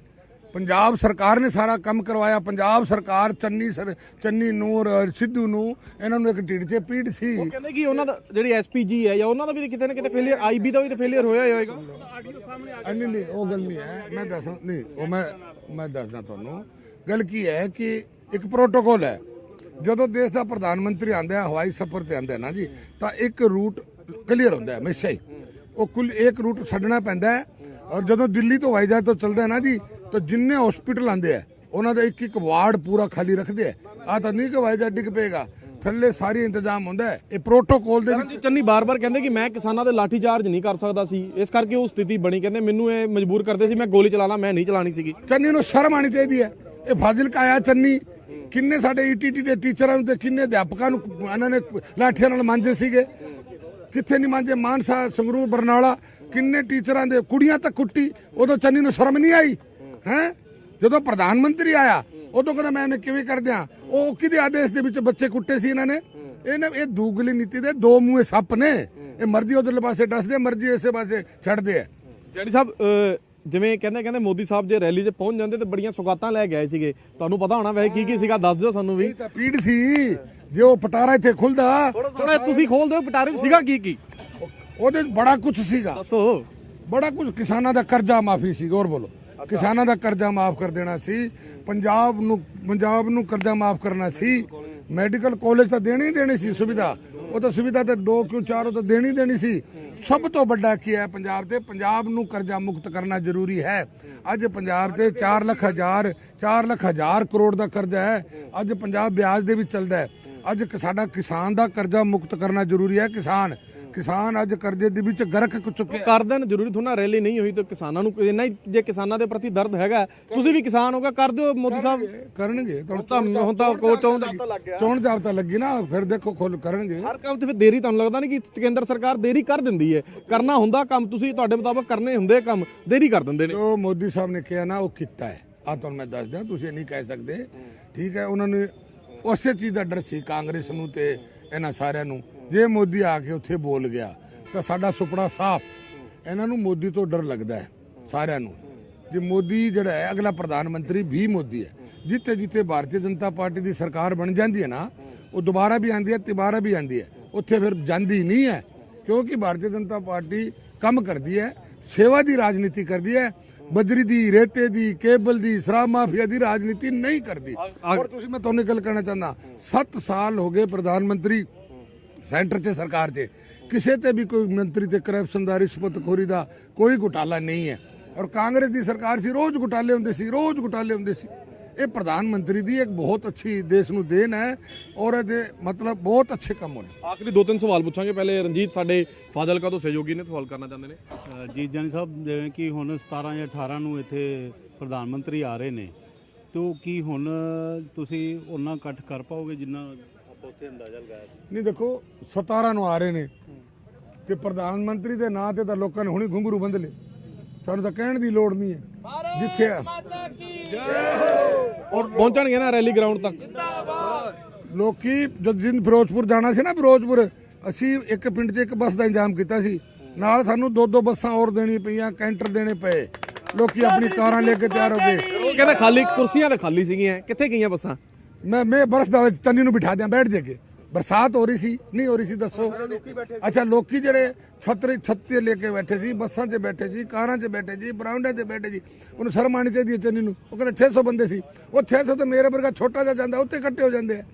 ਪੰਜਾਬ ਸਰਕਾਰ ਨੇ ਸਾਰਾ ਕੰਮ ਕਰਵਾਇਆ। ਪੰਜਾਬ ਸਰਕਾਰ ਚੰਨੀ ਨੂੰ ਸਿੱਧੂ ਨੂੰ ਇਹਨਾਂ ਨੂੰ ਇੱਕ ਢਿੱਡ 'ਚ ਪੀੜ ਸੀ। ਉਹ ਕਹਿੰਦੇ ਕਿ ਉਹਨਾਂ ਦਾ ਜਿਹੜੀ ਐਸਪੀਜੀ ਹੈ ਜਾਂ ਉਹਨਾਂ ਦਾ ਵੀ ਕਿਤੇ ਨਾ ਕਿਤੇ ਫੇਲਿਅਰ, ਆਈਬੀ ਦਾ ਵੀ ਤਾਂ ਫੇਲਿਅਰ ਹੋਇਆ ਹੀ ਹੋਏਗਾ। ਨਹੀਂ, ਉਹ ਗੱਲ ਨਹੀਂ ਹੈ। ਮੈਂ ਦੱਸਦਾ ਤੁਹਾਨੂੰ ਗੱਲ ਕੀ ਹੈ ਕਿ ਇੱਕ ਪ੍ਰੋਟੋਕੋਲ ਹੈ। ਜਦੋਂ ਦੇਸ਼ ਦਾ ਪ੍ਰਧਾਨ ਮੰਤਰੀ ਆਂਦਾ ਹੈ, ਹਵਾਈ ਸਫ਼ਰ ਤੇ ਆਂਦਾ ਹੈ ਨਾ ਜੀ, ਤਾਂ ਇੱਕ ਰੂਟ ਕਲੀਅਰ ਹੁੰਦਾ ਹੈ ਹਮੇਸ਼ਾ ਹੀ। ਉਹ ਕੁੱਲ ਇੱਕ ਰੂਟ ਛੱਡਣਾ ਪੈਂਦਾ ਹੈ। ਔਰ ਜਦੋਂ ਦਿੱਲੀ ਤੋਂ ਹਵਾਈ ਜਹਾਜ਼ ਤੋਂ ਚੱਲਦਾ ਹੈ ਨਾ ਜੀ, ਤਾਂ ਜਿੰਨੇ ਹਸਪੀਟਲ ਆਂਦੇ ਆ ਉਹਨਾਂ ਦਾ ਇੱਕ ਵਾਰਡ ਪੂਰਾ ਖਾਲੀ ਰੱਖਦੇ ਆ। ਆ ਤਾਂ ਨਹੀਂ ਕਿ ਹਵਾਈ ਜਹਾਜ਼ ਡਿੱਗ ਪਏਗਾ, ਥੱਲੇ ਸਾਰੀ ਇੰਤਜ਼ਾਮ ਹੁੰਦਾ ਹੈ। ਇਹ ਪ੍ਰੋਟੋਕੋਲ ਦੇ ਵਿੱਚ ਚੰਨੀ ਬਾਰ-ਬਾਰ ਕਹਿੰਦੇ ਕਿ ਮੈਂ ਕਿਸਾਨਾਂ ਦੇ ਲਾਠੀ ਚਾਰਜ ਨਹੀਂ ਕਰ ਸਕਦਾ ਸੀ, ਇਸ ਕਰਕੇ ਉਹ ਸਥਿਤੀ ਬਣੀ। ਕਹਿੰਦੇ ਮੈਨੂੰ ਇਹ ਮਜਬੂਰ ਕਰਦੇ ਸੀ, ਮੈਂ ਗੋਲੀ ਚਲਾਣਾ, ਮੈਂ ਨਹੀਂ ਚਲਾਣੀ ਸੀਗੀ। ਚੰਨੀ ਨੂੰ ਸ਼ਰਮ ਆਣੀ ਚਾਹੀਦੀ ਹੈ। ਇਹ ਫਾਜ਼ਿਲਕਾ ਆਇਆ ਚੰਨੀ, ਕਿੰਨੇ ਸਾਡੇ ਈਟੀਟੀ ਦੇ ਟੀਚਰਾਂ ਨੂੰ ਤੇ ਕਿੰਨੇ ਅਧਿਆਪਕਾਂ ਨੂੰ ਇਹਨਾਂ ਨੇ ਲਾਠੀਆਂ ਨਾਲ ਮਾਂਜੇ ਸੀਗੇ, ਕਿੱਥੇ ਨਹੀਂ ਮਾਂਜੇ। ਮਾਨਸਾ, ਸੰਗਰੂਰ, ਬਰਨਾਲਾ ਕਿੰਨੇ ਟੀਚਰਾਂ ਦੇ ਕੁੜੀਆਂ ਤੱਕ ਕੁੱਟੀ। ਉਦੋਂ ਚੰਨੀ ਨੂੰ ਸ਼ਰਮ ਨਹੀਂ ਆਈ ਹੈ? ਜਦੋਂ ਪ੍ਰਧਾਨ ਮੰਤਰੀ ਆਇਆ ਉਦੋਂ ਕਹਿੰਦਾ ਮੈਂ ਕਿਵੇਂ ਕਰਦਿਆਂ। ਉਹ ਕਿਹਦੇ ਆਦੇਸ਼ ਦੇ ਵਿੱਚ ਬੱਚੇ ਕੁੱਟੇ ਸੀ ਇਹਨਾਂ ਨੇ? ਇਹ ਦੂਗਲੀ ਨੀਤੀ ਦੇ ਦੋ ਮੂੰਹੇ ਸੱਪ ਨੇ। ਇਹ ਮਰਜ਼ੀ ਉਧਰਲੇ ਪਾਸੇ ਦੱਸਦੇ, ਮਰਜ਼ੀ ਇਸੇ ਪਾਸੇ ਛੱਡਦੇ ਆ। ਜੈਨੀ ਸਾਹਿਬ, ਜਿਵੇਂ ਕਹਿੰਦੇ ਮੋਦੀ ਸਾਹਿਬ ਜੇ ਰੈਲੀ 'ਚ ਪਹੁੰਚ ਜਾਂਦੇ ਤੇ ਬੜੀਆਂ ਸੌਗਾਤਾਂ ਲੈ ਕੇ ਆਏ ਸੀਗੇ, ਤੁਹਾਨੂੰ ਪਤਾ ਹੋਣਾ ਵੈਸੇ ਕੀ ਸੀਗਾ, ਦੱਸ ਦਿਓ ਸਾਨੂੰ ਵੀ। ਇਹ ਤਾਂ ਪੀੜ ਸੀ ਜੇ ਉਹ ਪਟਾਰਾ ਇੱਥੇ ਖੁੱਲਦਾ। ਥੋੜਾ ਤੁਸੀਂ ਖੋਲ ਦਿਓ, ਪਟਾਰੇ 'ਚ ਸੀਗਾ ਕੀ ਉਹਦੇ ਬੜਾ ਕੁਝ ਸੀਗਾ, ਦੱਸੋ। ਬੜਾ ਕੁਝ। ਕਿਸਾਨਾਂ ਦਾ ਕਰਜ਼ਾ ਮਾਫੀ ਸੀ। ਹੋਰ ਬੋਲੋ। ਕਿਸਾਨਾਂ ਦਾ ਕਰਜ਼ਾ ਮਾਫ ਕਰ ਦੇਣਾ ਸੀ। ਪੰਜਾਬ ਨੂੰ ਕਰਜ਼ਾ ਮਾਫ ਕਰਨਾ ਸੀ। ਮੈਡੀਕਲ ਕਾਲਜ ਤਾਂ ਦੇਣੀ ਸੀ ਸੁਵਿਧਾ। ਉਹ ਤਾਂ ਸੁਵਿਧਾ ਤਾਂ 2 ਕਿਉਂ 4 ਉਹ ਤਾਂ ਦੇਣੀ ਸੀ। ਸਭ ਤੋਂ ਵੱਡਾ ਕੀ ਹੈ ਪੰਜਾਬ ਨੂੰ ਕਰਜ਼ਾ ਮੁਕਤ ਕਰਨਾ ਜ਼ਰੂਰੀ ਹੈ। ਅੱਜ ਪੰਜਾਬ ਤੇ 4 ਲੱਖ ਹਜ਼ਾਰ ਕਰੋੜ ਦਾ ਕਰਜ਼ਾ ਹੈ। ਅੱਜ ਪੰਜਾਬ ਵਿਆਜ ਦੇ ਵਿੱਚ ਚੱਲਦਾ ਹੈ। ਅੱਜ ਸਾਡਾ ਕਿਸਾਨ ਦਾ ਕਰਜ਼ਾ ਮੁਕਤ ਕਰਨਾ ਜ਼ਰੂਰੀ ਹੈ। ਕਿਸਾਨ ਅੱਜ ਕਰਜ਼ੇ ਦੇ ਵਿੱਚ ਗਰਕ ਚੁੱਕੇ ਕਰ ਦੇਣ। ਜ਼ਰੂਰੀ ਥੋੜਾ ਰੈਲੀ ਨਹੀਂ ਹੋਈ ਤਾਂ ਕਿਸਾਨਾਂ ਨੂੰ ਇੰਨਾ ਹੀ, ਜੇ ਕਿਸਾਨਾਂ ਦੇ ਪ੍ਰਤੀ ਦਰਦ ਹੈਗਾ, ਤੁਸੀਂ ਵੀ ਕਿਸਾਨ ਹੋਗਾ, ਕਰ ਦਿਓ। ਮੋਦੀ ਸਾਹਿਬ ਕਰਨਗੇ। ਹੁਣ ਤਾਂ ਚੋਣ ਜਾਬਤਾ ਲੱਗੀ ਨਾ, ਫਿਰ ਦੇਖੋ ਕਰਨਗੇ। ਹਰ ਕੰਮ ਤੇ ਫਿਰ ਦੇਰੀ ਤੁਹਾਨੂੰ ਲੱਗਦਾ ਨਹੀਂ ਕਿ ਕੇਂਦਰ ਸਰਕਾਰ ਦੇਰੀ ਕਰ ਦਿੰਦੀ ਹੈ? ਕਰਨਾ ਹੁੰਦਾ ਕੰਮ, ਤੁਸੀਂ ਤੁਹਾਡੇ ਮੁਤਾਬਕ ਕਰਨੇ ਹੁੰਦੇ ਕੰਮ, ਦੇਰੀ ਕਰ ਦਿੰਦੇ ਨੇ। ਜੋ ਮੋਦੀ ਸਾਹਿਬ ਨੇ ਕਿਹਾ ਨਾ ਉਹ ਕੀਤਾ ਹੈ। ਆ ਤੁਹਾਨੂੰ ਮੈਂ ਦੱਸ ਦਿਆਂ, ਤੁਸੀਂ ਨਹੀਂ ਕਹਿ ਸਕਦੇ। ਠੀਕ ਹੈ, ਉਹਨਾਂ ਨੇ ਉਸੇ ਚੀਜ਼ ਦਾ ਡਰ ਸੀ ਕਾਂਗਰਸ ਨੂੰ ਤੇ ਇਹਨਾਂ ਸਾਰਿਆਂ ਨੂੰ। ਜੇ ਮੋਦੀ ਆ ਕੇ ਉੱਥੇ ਬੋਲ ਗਿਆ ਤਾਂ ਸਾਡਾ ਸੁਪਨਾ ਸਾਫ਼। ਇਹਨਾਂ ਨੂੰ ਮੋਦੀ ਤੋਂ ਡਰ ਲੱਗਦਾ ਹੈ ਸਾਰਿਆਂ ਨੂੰ। ਜੇ ਮੋਦੀ ਜਿਹੜਾ ਹੈ ਅਗਲਾ ਪ੍ਰਧਾਨ ਮੰਤਰੀ ਵੀ ਮੋਦੀ ਹੈ। ਜਿੱਥੇ ਭਾਰਤੀ ਜਨਤਾ ਪਾਰਟੀ ਦੀ ਸਰਕਾਰ ਬਣ ਜਾਂਦੀ ਹੈ ਨਾ, ਉਹ ਦੁਬਾਰਾ ਵੀ ਆਂਦੀ ਹੈ, ਤਿਬਾਰਾ ਵੀ ਆਂਦੀ ਹੈ। ਉੱਥੇ ਫਿਰ ਜਾਂਦੀ ਨਹੀਂ ਹੈ, ਕਿਉਂਕਿ ਭਾਰਤੀ ਜਨਤਾ ਪਾਰਟੀ ਕੰਮ ਕਰਦੀ ਹੈ, ਸੇਵਾ ਦੀ ਰਾਜਨੀਤੀ ਕਰਦੀ ਹੈ। ਬਜਰੀ ਦੀ, ਰੇਤੇ ਦੀ, ਕੇਬਲ ਦੀ, ਸ਼ਰਾਬ ਮਾਫੀਆ ਦੀ ਰਾਜਨੀਤੀ ਨਹੀਂ ਕਰਦੀ। ਔਰ ਮੈਂ ਤੁਹਾਨੂੰ ਗੱਲ ਕਹਿਣਾ ਚਾਹੁੰਦਾ, 7 ਸਾਲ ਹੋ ਗਏ ਪ੍ਰਧਾਨ ਮੰਤਰੀ ਸੈਂਟਰ 'ਚ ਸਰਕਾਰ 'ਚ ਕਿਸੇ ਤੇ ਵੀ ਕੋਈ ਮੰਤਰੀ ਤੇ ਕਰਪਸ਼ਨ ਦਾ, ਰਿਸ਼ਵਤਖੋਰੀ ਦਾ ਕੋਈ ਘੁਟਾਲਾ ਨਹੀਂ ਹੈ। ਔਰ ਕਾਂਗਰਸ ਦੀ ਸਰਕਾਰ ਸੀ, ਰੋਜ਼ ਘੁਟਾਲੇ ਹੁੰਦੇ ਸੀ, ਰੋਜ਼ ਘੁਟਾਲੇ ਹੁੰਦੇ ਸੀ। ਇਹ ਪ੍ਰਧਾਨ ਮੰਤਰੀ ਦੀ ਇੱਕ ਬਹੁਤ ਅੱਛੀ ਦੇਸ਼ ਨੂੰ ਦੇਣ ਹੈ ਔਰ ਇਹਦੇ ਮਤਲਬ ਬਹੁਤ ਅੱਛੇ ਕੰਮ ਹੋਣੇ। ਆਖਰੀ 2-3 ਸਵਾਲ ਪੁੱਛਾਂਗੇ। ਪਹਿਲੇ ਰਣਜੀਤ ਸਾਡੇ ਫਾਜ਼ਿਲਕਾ ਤੋਂ ਸਹਿਯੋਗੀ ਨੇ, ਸਵਾਲ ਕਰਨਾ ਚਾਹੁੰਦੇ ਨੇ। ਜੀ ਜਾਨੀ ਸਾਹਿਬ, ਜਿਵੇਂ ਕਿ ਹੁਣ 17 ਜਾਂ 18 ਨੂੰ ਇੱਥੇ ਪ੍ਰਧਾਨ ਮੰਤਰੀ ਆ ਰਹੇ ਨੇ, ਤੇ ਕੀ ਹੁਣ ਤੁਸੀਂ ਉਹਨਾਂ ਇਕੱਠ ਕਰ ਪਾਓਗੇ ਜਿੰਨਾ ਆਪਾਂ ਉੱਥੇ ਅੰਦਾਜ਼ਾ ਲਗਾਇਆ ਸੀ? ਨਹੀਂ ਦੇਖੋ, 17 ਨੂੰ ਆ ਰਹੇ ਨੇ ਤੇ ਪ੍ਰਧਾਨ ਮੰਤਰੀ ਦੇ ਨਾਂ ਤੇ ਤਾਂ ਲੋਕਾਂ ਨੇ ਹੁਣੇ ਘੁੰਗਰੂ ਬੰਦ ਲਏ, ਸਾਨੂੰ ਤਾਂ ਕਹਿਣ ਦੀ ਲੋੜ ਨਹੀਂ ਹੈ। ਜਿੱਥੇ ਔਰ ਪਹੁੰਚਣਗੇ ਨਾ ਰੈਲੀ ਗਰਾਊਂਡ ਤੱਕ। ਲੋਕੀ ਜਦ ਜਿੰਨ ਫਿਰੋਜ਼ਪੁਰ ਜਾਣਾ ਸੀ ਨਾ, ਫਿਰੋਜ਼ਪੁਰ ਅਸੀਂ ਇੱਕ ਪਿੰਡ 'ਚ ਇੱਕ ਬੱਸ ਦਾ ਇੰਤਜ਼ਾਮ ਕੀਤਾ ਸੀ, ਨਾਲ ਸਾਨੂੰ 2-2 ਬੱਸਾਂ ਹੋਰ ਦੇਣੀ ਪਈਆਂ, ਕੈਂਟਰ ਦੇਣੇ ਪਏ। ਲੋਕੀ ਆਪਣੀ ਕਾਰਾਂ ਲੈ ਕੇ ਤਿਆਰ ਹੋ ਗਏ। ਉਹ ਕਹਿੰਦਾ ਖਾਲੀ ਕੁਰਸੀਆਂ ਤਾਂ ਖਾਲੀ ਸੀਗੀਆਂ, ਕਿੱਥੇ ਗਈਆਂ ਬੱਸਾਂ? ਮੈਂ ਬਰਸ ਦਾ ਵਿੱਚ ਚੰਨੀ ਨੂੰ ਬਿਠਾ ਦਿਆਂ, ਬੈਠ ਜੇ ਕੇ। ਬਰਸਾਤ ਹੋ ਰਹੀ ਸੀ, ਨਹੀਂ ਹੋ ਰਹੀ ਸੀ, ਦੱਸੋ? ਅੱਛਾ, ਲੋਕੀ ਜਿਹੜੇ ਛੱਤੇ ਲੈ ਕੇ ਬੈਠੇ ਸੀ, ਬੱਸਾਂ 'ਚ ਬੈਠੇ ਸੀ, ਕਾਰਾਂ 'ਚ ਬੈਠੇ ਸੀ, ਬਰਾਉਂਡਾਂ 'ਚ ਬੈਠੇ ਸੀ, ਉਹਨੂੰ ਸ਼ਰਮ ਆਉਣੀ ਚਾਹੀਦੀ ਹੈ ਚੰਨੀ ਨੂੰ। ਉਹ ਕਹਿੰਦਾ 600 ਬੰਦੇ ਸੀ, ਉਹ 600 ਤਾਂ ਮੇਰੇ ਵਰਗਾ ਛੋਟਾ ਜਿਹਾ ਜਾਂਦਾ, ਉੱਤੇ ਇਕੱਠੇ ਹੋ ਜਾਂਦੇ ਆ।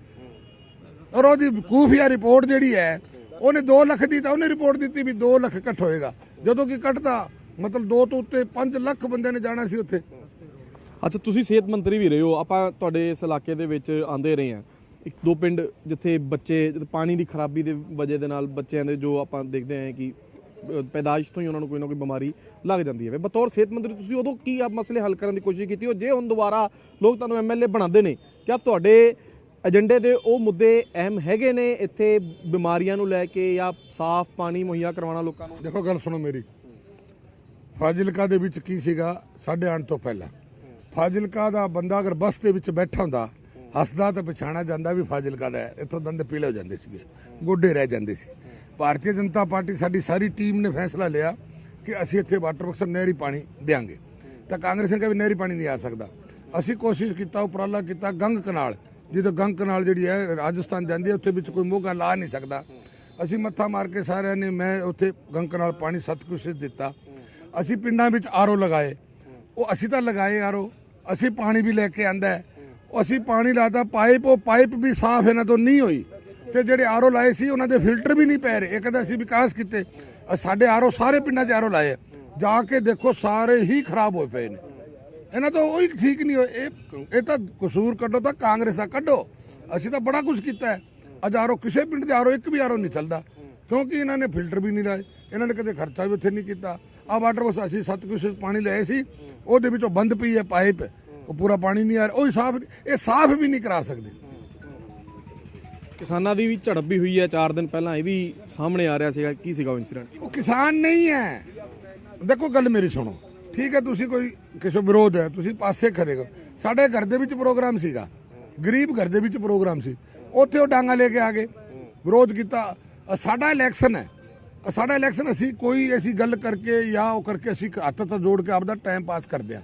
ਔਰ ਉਹਦੀ ਖੂਫੀਆ ਰਿਪੋਰਟ ਜਿਹੜੀ ਹੈ, ਉਹਨੇ 2 ਲੱਖ ਦੀ ਤਾਂ ਉਹਨੇ ਰਿਪੋਰਟ ਦਿੱਤੀ ਵੀ 2 ਲੱਖ ਇਕੱਠ ਹੋਏਗਾ, ਜਦੋਂ ਕਿ ਇਕੱਠ ਦਾ ਮਤਲਬ 2 ਤੋਂ ਉੱਤੇ 5 ਲੱਖ ਬੰਦੇ ਨੇ ਜਾਣਾ ਸੀ ਉੱਥੇ। ਅੱਛਾ, ਤੁਸੀਂ ਸਿਹਤ ਮੰਤਰੀ ਵੀ ਰਹੇ ਹੋ, ਆਪਾਂ ਤੁਹਾਡੇ ਇਸ ਇਲਾਕੇ ਦੇ ਵਿੱਚ ਆਂਦੇ ਰਹੇ ਹਾਂ। 1-2 ਪਿੰਡ ਜਿੱਥੇ ਬੱਚੇ ਪਾਣੀ ਦੀ ਖਰਾਬੀ ਦੇ ਵਜ੍ਹਾ ਦੇ ਨਾਲ ਬੱਚਿਆਂ ਦੇ ਜੋ ਆਪਾਂ ਦੇਖਦੇ ਹਾਂ ਕਿ ਪੈਦਾਇਸ਼ ਤੋਂ ਹੀ ਉਹਨਾਂ ਨੂੰ ਕੋਈ ਨਾ ਕੋਈ ਬਿਮਾਰੀ ਲੱਗ ਜਾਂਦੀ ਹੈ। ਬਤੌਰ ਸਿਹਤ ਮੰਤਰੀ ਤੁਸੀਂ ਉਦੋਂ ਕੀ ਆਪ ਮਸਲੇ ਹੱਲ ਕਰਨ ਦੀ ਕੋਸ਼ਿਸ਼ ਕੀਤੀ? ਉਹ ਜੇ ਹੁਣ ਦੁਬਾਰਾ ਲੋਕ ਤੁਹਾਨੂੰ MLA ਬਣਾਉਂਦੇ ਨੇ, ਕਿਆ ਤੁਹਾਡੇ ਏਜੰਡੇ ਦੇ ਉਹ ਮੁੱਦੇ ਅਹਿਮ ਹੈਗੇ ਨੇ ਇੱਥੇ ਬਿਮਾਰੀਆਂ ਨੂੰ ਲੈ ਕੇ ਜਾਂ ਸਾਫ਼ ਪਾਣੀ ਮੁਹੱਈਆ ਕਰਵਾਉਣਾ ਲੋਕਾਂ ਨੂੰ? ਦੇਖੋ, ਗੱਲ ਸੁਣੋ ਮੇਰੀ। ਫਾਜ਼ਿਲਕਾ ਦੇ ਵਿੱਚ ਕੀ ਸੀਗਾ ਸਾਡੇ ਆਉਣ ਤੋਂ ਪਹਿਲਾਂ? ਫਾਜ਼ਿਲਕਾ ਦਾ ਬੰਦਾ ਅਗਰ ਬੱਸ ਦੇ ਵਿੱਚ ਬੈਠਾ ਹੁੰਦਾ, ਹੱਸਦਾ ਤਾਂ ਪਛਾਣਿਆ ਜਾਂਦਾ ਵੀ ਫਾਜ਼ਿਲਕਾ ਦਾ ਹੈ। ਇੱਥੋਂ ਦੰਦ ਪੀਲੇ ਹੋ ਜਾਂਦੇ ਸੀਗੇ, ਗੋਡੇ ਰਹਿ ਜਾਂਦੇ ਸੀ। ਭਾਰਤੀ ਜਨਤਾ ਪਾਰਟੀ ਸਾਡੀ ਸਾਰੀ ਟੀਮ ਨੇ ਫੈਸਲਾ ਲਿਆ ਕਿ ਅਸੀਂ ਇੱਥੇ ਵਾਟਰ ਵਰਕਸ ਨਹਿਰੀ ਪਾਣੀ ਦੇਾਂਗੇ। ਤਾਂ ਕਾਂਗਰਸ ਨੇ ਕਿਹਾ ਵੀ ਨਹਿਰੀ ਪਾਣੀ ਨਹੀਂ ਆ ਸਕਦਾ। ਅਸੀਂ ਕੋਸ਼ਿਸ਼ ਕੀਤਾ, ਉਪਰਾਲਾ ਕੀਤਾ, ਗੰਗ ਕਨਾਲ, ਜਦੋਂ ਗੰਗ ਕਨਾਲ ਜਿਹੜੀ ਹੈ ਰਾਜਸਥਾਨ ਜਾਂਦੀ ਹੈ, ਉੱਥੇ ਵਿੱਚ ਕੋਈ ਮੋਗਾ ਲਾ ਨਹੀਂ ਸਕਦਾ। ਅਸੀਂ ਮੱਥਾ ਮਾਰ ਕੇ ਸਾਰਿਆਂ ਨੇ, ਮੈਂ ਉੱਥੇ ਗੰਗ ਕਨਾਲ ਪਾਣੀ ਸਤਕੁਸ਼ਿਤ ਦਿੱਤਾ। ਅਸੀਂ ਪਿੰਡਾਂ ਵਿੱਚ ਆਰਓ ਲਗਾਏ, ਉਹ ਅਸੀਂ ਤਾਂ ਲਗਾਏ ਆਰਓ, ਅਸੀਂ ਪਾਣੀ ਵੀ ਲੈ ਕੇ ਆਂਦਾ ਹੈ। ਅਸੀਂ ਪਾਣੀ ਲਾਤਾ ਪਾਈਪ, ਉਹ ਪਾਈਪ ਵੀ ਸਾਫ਼ ਇਹਨਾਂ ਤੋਂ ਨਹੀਂ ਹੋਈ, ਤੇ ਜਿਹੜੇ ਆਰਓ ਲਾਏ ਸੀ ਉਹਨਾਂ ਦੇ ਫਿਲਟਰ ਵੀ ਨਹੀਂ ਪੈ ਰਹੇ। ਇਹ ਕਹਿੰਦਾ ਅਸੀਂ ਵਿਕਾਸ ਕੀਤੇ, ਸਾਡੇ ਆਰਓ ਸਾਰੇ ਪਿੰਡਾਂ 'ਚ ਆਰਓ ਲਾਏ, ਜਾ ਕੇ ਦੇਖੋ ਸਾਰੇ ਹੀ ਖਰਾਬ ਹੋਏ ਪਏ ਨੇ। ਇਹਨਾਂ ਤੋਂ ਉਹੀ ਠੀਕ ਨਹੀਂ ਹੋਏ। ਇਹ ਤਾਂ ਕਸੂਰ ਕੱਢੋ ਤਾਂ ਕਾਂਗਰਸ ਦਾ ਕੱਢੋ, ਅਸੀਂ ਤਾਂ ਬੜਾ ਕੁਝ ਕੀਤਾ ਹੈ। ਅੱਜ ਆਰਓ ਕਿਸੇ ਪਿੰਡ ਦੇ ਆਰਓ ਇੱਕ ਵੀ ਆਰਓ ਨਹੀਂ ਚੱਲਦਾ, ਕਿਉਂਕਿ ਇਹਨਾਂ ਨੇ ਫਿਲਟਰ ਵੀ ਨਹੀਂ ਲਾਏ, ਇਹਨਾਂ ਨੇ ਕਦੇ ਖਰਚਾ ਵੀ ਉੱਥੇ ਨਹੀਂ ਕੀਤਾ। ਆ ਵਾਟਰ ਵਰਕਸ ਅਸੀਂ ਸਤਕੁਸ਼ਿਤ ਪਾਣੀ ਲਏ ਸੀ, ਉਹਦੇ ਵਿੱਚੋਂ ਬੰਦ ਪਈ ਹੈ ਪਾਈਪ, ਉਹ ਪੂਰਾ ਪਾਣੀ ਨਹੀਂ ਆ ਰਿਹਾ, ਉਹ ਸਾਫ਼, ਇਹ ਸਾਫ਼ ਵੀ ਨਹੀਂ ਕਰਾ ਸਕਦੇ। ਕਿਸਾਨਾਂ ਦੀ ਵੀ ਝੜਪ ਵੀ ਹੋਈ ਹੈ 4 ਦਿਨ ਪਹਿਲਾਂ, ਇਹ ਵੀ ਸਾਹਮਣੇ ਆ ਰਿਹਾ ਸੀਗਾ, ਕੀ ਸੀਗਾ ਉਹ ਇਨਸੀਡੈਂਟ? ਉਹ ਕਿਸਾਨ ਨਹੀਂ ਹੈ। ਦੇਖੋ, ਗੱਲ ਮੇਰੀ ਸੁਣੋ, ਠੀਕ ਹੈ, ਤੁਸੀਂ ਕੋਈ ਕਿਸੇ ਵਿਰੋਧ ਹੈ, ਤੁਸੀਂ ਪਾਸੇ ਖੜੇ ਕਰੋ। ਸਾਡੇ ਘਰ ਦੇ ਵਿੱਚ ਪ੍ਰੋਗਰਾਮ ਸੀਗਾ, ਗਰੀਬ ਘਰ ਦੇ ਵਿੱਚ ਪ੍ਰੋਗਰਾਮ ਸੀ, ਉੱਥੇ ਉਹ ਡਾਂਗਾ ਲੈ ਕੇ ਆ ਗਏ, ਵਿਰੋਧ ਕੀਤਾ। ਸਾਡਾ ਇਲੈਕਸ਼ਨ ਹੈ, ਸਾਡਾ ਇਲੈਕਸ਼ਨ, ਅਸੀਂ ਕੋਈ ਐਸੀ ਗੱਲ ਕਰਕੇ ਜਾਂ ਉਹ ਕਰਕੇ ਅਸੀਂ ਹੱਥ ਤਾਂ ਜੋੜ ਕੇ ਆਪਦਾ ਟਾਈਮ ਪਾਸ ਕਰਦੇ ਹਾਂ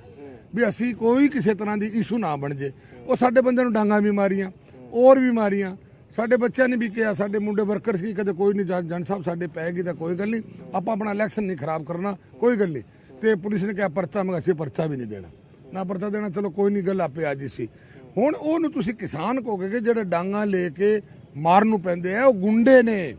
ਵੀ ਅਸੀਂ ਕੋਈ ਕਿਸੇ ਤਰ੍ਹਾਂ ਦੀ ਇਸ਼ੂ ਨਾ ਬਣ ਜੇ। ਉਹ ਸਾਡੇ ਬੰਦੇ ਨੂੰ ਡਾਂਗਾ ਵੀ ਮਾਰੀਆਂ, ਹੋਰ ਵੀ ਮਾਰੀਆਂ, ਸਾਡੇ ਬੱਚਿਆਂ ਨੇ ਵੀ ਕਿਹਾ, ਸਾਡੇ ਮੁੰਡੇ ਵਰਕਰ ਸੀ, ਕਦੇ ਕੋਈ ਨਹੀਂ ਜਨ ਸਾਹਿਬ ਸਾਡੇ ਪੈਗੀ ਤਾਂ ਕੋਈ ਗੱਲ ਨਹੀਂ, ਆਪਾਂ ਆਪਣਾ ਇਲੈਕਸ਼ਨ ਨਹੀਂ ਖਰਾਬ ਕਰਨਾ, ਕੋਈ ਗੱਲ ਨਹੀਂ। ਤੇ ਪੁਲਿਸ ਨੇ ਕਿਹਾ ਪਰਚਾ, ਮੈਂ ਅਸੀਂ ਪਰਚਾ ਵੀ ਨਹੀਂ ਦੇਣਾ, ਨਾ ਪਰਚਾ ਦੇਣਾ, ਚਲੋ ਕੋਈ ਨਹੀਂ, ਗੱਲ ਆਪੇ ਆ ਜੀ ਸੀ। ਹੁਣ ਉਹਨੂੰ ਤੁਸੀਂ ਕਿਸਾਨ ਕਹੋਗੇ ਕਿ ਜਿਹੜੇ ਡਾਂਗਾ ਲੈ ਕੇ ਮਾਰਨ ਨੂੰ ਪੈਂਦੇ ਆ ਉਹ ਗੁੰਡੇ ਨੇ।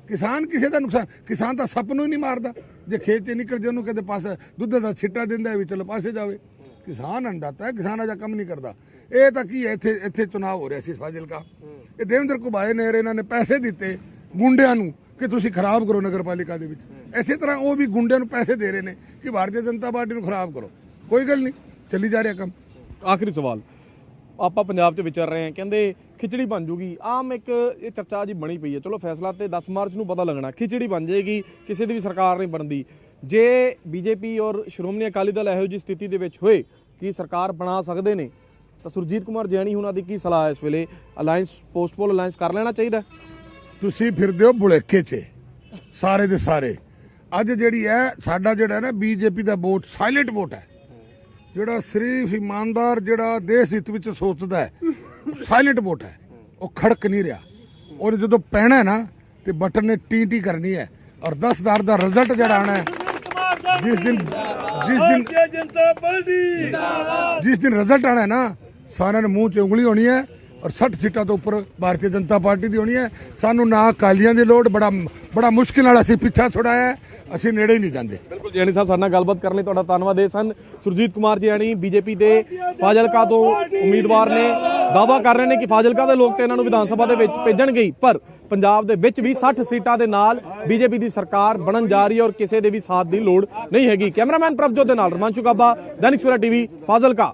ਕਿਸਾਨ ਕਿਸੇ ਦਾ ਨੁਕਸਾਨ, ਕਿਸਾਨ ਤਾਂ ਸੱਪ ਨੂੰ ਹੀ ਨਹੀਂ ਮਾਰਦਾ, ਜੇ ਖੇਤ 'ਚ ਨਿਕਲ ਜੇ ਉਹਨੂੰ ਕਹਿੰਦੇ ਪਾਸੇ ਦੁੱਧ ਦਾ ਛਿੱਟਾ ਦਿੰਦਾ ਵੀ ਚਲੋ ਪਾਸੇ ਜਾਵੇ। ਕਿਸਾਨ ਅੰਦਾਤਾ ਹੈ, ਕਿਸਾਨ ਅਜਾ ਕੰਮ ਨਹੀਂ ਕਰਦਾ। ਇਹ ਤਾਂ ਕੀ ਹੈ, ਇੱਥੇ ਚੁਣਾਵ ਹੋ ਰਿਹਾ ਸੀ ਫਾਜ਼ਿਲਕਾ, ਇਹ ਦੇਵੇਂਦਰ ਕੁਬਾਏ ਨੇ ਇਹਨਾਂ ਨੇ ਪੈਸੇ ਦਿੱਤੇ ਗੁੰਡਿਆਂ ਨੂੰ ਕਿ ਤੁਸੀਂ ਖਰਾਬ ਕਰੋ ਨਗਰਪਾਲਿਕਾ ਦੇ ਵਿੱਚ। ਇਸੇ ਤਰ੍ਹਾਂ ਉਹ ਵੀ ਗੁੰਡਿਆਂ ਨੂੰ ਪੈਸੇ ਦੇ ਰਹੇ ਨੇ ਕਿ ਭਾਰਤੀ ਜਨਤਾ ਪਾਰਟੀ ਨੂੰ ਖਰਾਬ ਕਰੋ। ਕੋਈ ਗੱਲ ਨਹੀਂ, ਚੱਲੀ ਜਾ ਰਿਹਾ ਕੰਮ। ਆਖਰੀ ਸਵਾਲ, ਆਪਾਂ ਪੰਜਾਬ 'ਚ ਵਿਚਰ ਰਹੇ ਹਾਂ, ਕਹਿੰਦੇ ਖਿਚੜੀ ਬਣ ਜੂਗੀ। ਆਮ ਇੱਕ ਇਹ ਚਰਚਾ ਜੀ ਬਣੀ ਪਈ ਹੈ, ਚਲੋ ਫੈਸਲਾ ਤੇ 10 ਮਾਰਚ ਨੂੰ ਪਤਾ ਲੱਗਣਾ, ਖਿਚੜੀ ਬਣ ਜਾਏਗੀ, ਕਿਸੇ ਦੀ ਵੀ ਸਰਕਾਰ ਨਹੀਂ ਬਣਦੀ। ਜੇ ਬੀਜੇਪੀ ਔਰ ਸ਼੍ਰੋਮਣੀ ਅਕਾਲੀ ਦਲ ਇਹੋ ਜਿਹੀ ਸਥਿਤੀ ਦੇ ਵਿੱਚ ਹੋਏ ਕਿ ਸਰਕਾਰ ਬਣਾ ਸਕਦੇ ਨੇ, ਤਾਂ ਸੁਰਜੀਤ ਕੁਮਾਰ ਜੈਣੀ ਉਹਨਾਂ ਦੀ ਕੀ ਸਲਾਹ ਹੈ ਇਸ ਵੇਲੇ? ਅਲਾਇੰਸ, ਪੋਸਟਪੋਲ ਅਲਾਇੰਸ ਕਰ ਲੈਣਾ ਚਾਹੀਦਾ? ਤੁਸੀਂ ਫਿਰਦੇ ਹੋ ਬੁਲੇਖੇ 'ਚ ਸਾਰੇ ਦੇ ਸਾਰੇ। ਅੱਜ ਜਿਹੜੀ ਹੈ ਸਾਡਾ ਜਿਹੜਾ ਨਾ ਬੀਜੇਪੀ ਦਾ ਵੋਟ ਸਾਇਲੈਂਟ ਵੋਟ ਹੈ, ਜਿਹੜਾ ਸਿਰਫ ਇਮਾਨਦਾਰ, ਜਿਹੜਾ ਦੇਸ਼ ਹਿੱਤ ਵਿੱਚ ਸੋਚਦਾ ਹੈ, ਸਾਇਲੈਂਟ ਵੋਟ ਹੈ, ਉਹ ਖੜਕ ਨਹੀਂ ਰਿਹਾ। ਔਰ ਜਦੋਂ ਪੈਣਾ ਨਾ ਤੇ ਬਟਨ ਨੇ ਟੀ ਕਰਨੀ ਹੈ। ਔਰ 10,000 ਦਾ ਰਿਜ਼ਲਟ ਜਿਹੜਾ ਆਣਾ ਹੈ, ਜਿਸ ਦਿਨ ਰਿਜ਼ਲਟ ਆਣਾ ਹੈ ਨਾ, ਸਾਰਿਆਂ ਨੇ ਮੂੰਹ 'ਚ ਉਂਗਲੀ ਹੋਣੀ ਹੈ ਔਰ 60 ਸੀਟਾਂ ਤੋਂ ਉੱਪਰ ਭਾਰਤੀ ਜਨਤਾ ਪਾਰਟੀ ਦੀ ਹੋਣੀ ਹੈ। ਸਾਨੂੰ ਨਾ ਅਕਾਲੀਆਂ ਦੀ ਲੋੜ, ਬੜਾ ਮੁਸ਼ਕਿਲ ਨਾਲ ਅਸੀਂ ਪਿੱਛਾ ਛੁਡਾਇਆ ਹੈ, ਅਸੀਂ ਨੇੜੇ ਹੀ ਨਹੀਂ ਜਾਂਦੇ। ਬਿਲਕੁਲ ਜੈਣੀ ਸਾਹਿਬ, ਸਾਡੇ ਨਾਲ ਗੱਲਬਾਤ ਕਰਨ ਲਈ ਤੁਹਾਡਾ ਧੰਨਵਾਦ। ਇਹ ਸਨ ਸੁਰਜੀਤ ਕੁਮਾਰ ਜੈਣੀ, ਬੀਜੇਪੀ ਦੇ ਫਾਜ਼ਿਲਕਾ ਤੋਂ ਉਮੀਦਵਾਰ ਨੇ। ਦਾਅਵਾ ਕਰ ਰਹੇ ਨੇ ਕਿ ਫਾਜ਼ਿਲਕਾ ਦੇ ਲੋਕ ਤੇ ਇਹਨਾਂ ਨੂੰ ਵਿਧਾਨ ਸਭਾ ਦੇ ਵਿੱਚ ਭੇਜਣਗੇ ਹੀ, ਪਰ ਪੰਜਾਬ ਦੇ ਵਿੱਚ ਵੀ 60 ਸੀਟਾਂ ਦੇ ਨਾਲ ਬੀਜੇਪੀ ਦੀ ਸਰਕਾਰ ਬਣਨ ਜਾ ਰਹੀ ਹੈ ਔਰ ਕਿਸੇ ਦੇ ਵੀ ਸਾਥ ਦੀ ਲੋੜ ਨਹੀਂ ਹੈਗੀ। ਕੈਮਰਾਮੈਨ ਪ੍ਰਭਜੋਤ ਦੇ ਨਾਲ ਰਮਾਂਸ਼ੂ ਕਾਬਾ, ਦੈਨਿਕ ਸਵੇਰਾ ਟੀਵੀ, ਫਾਜ਼ਿਲਕਾ।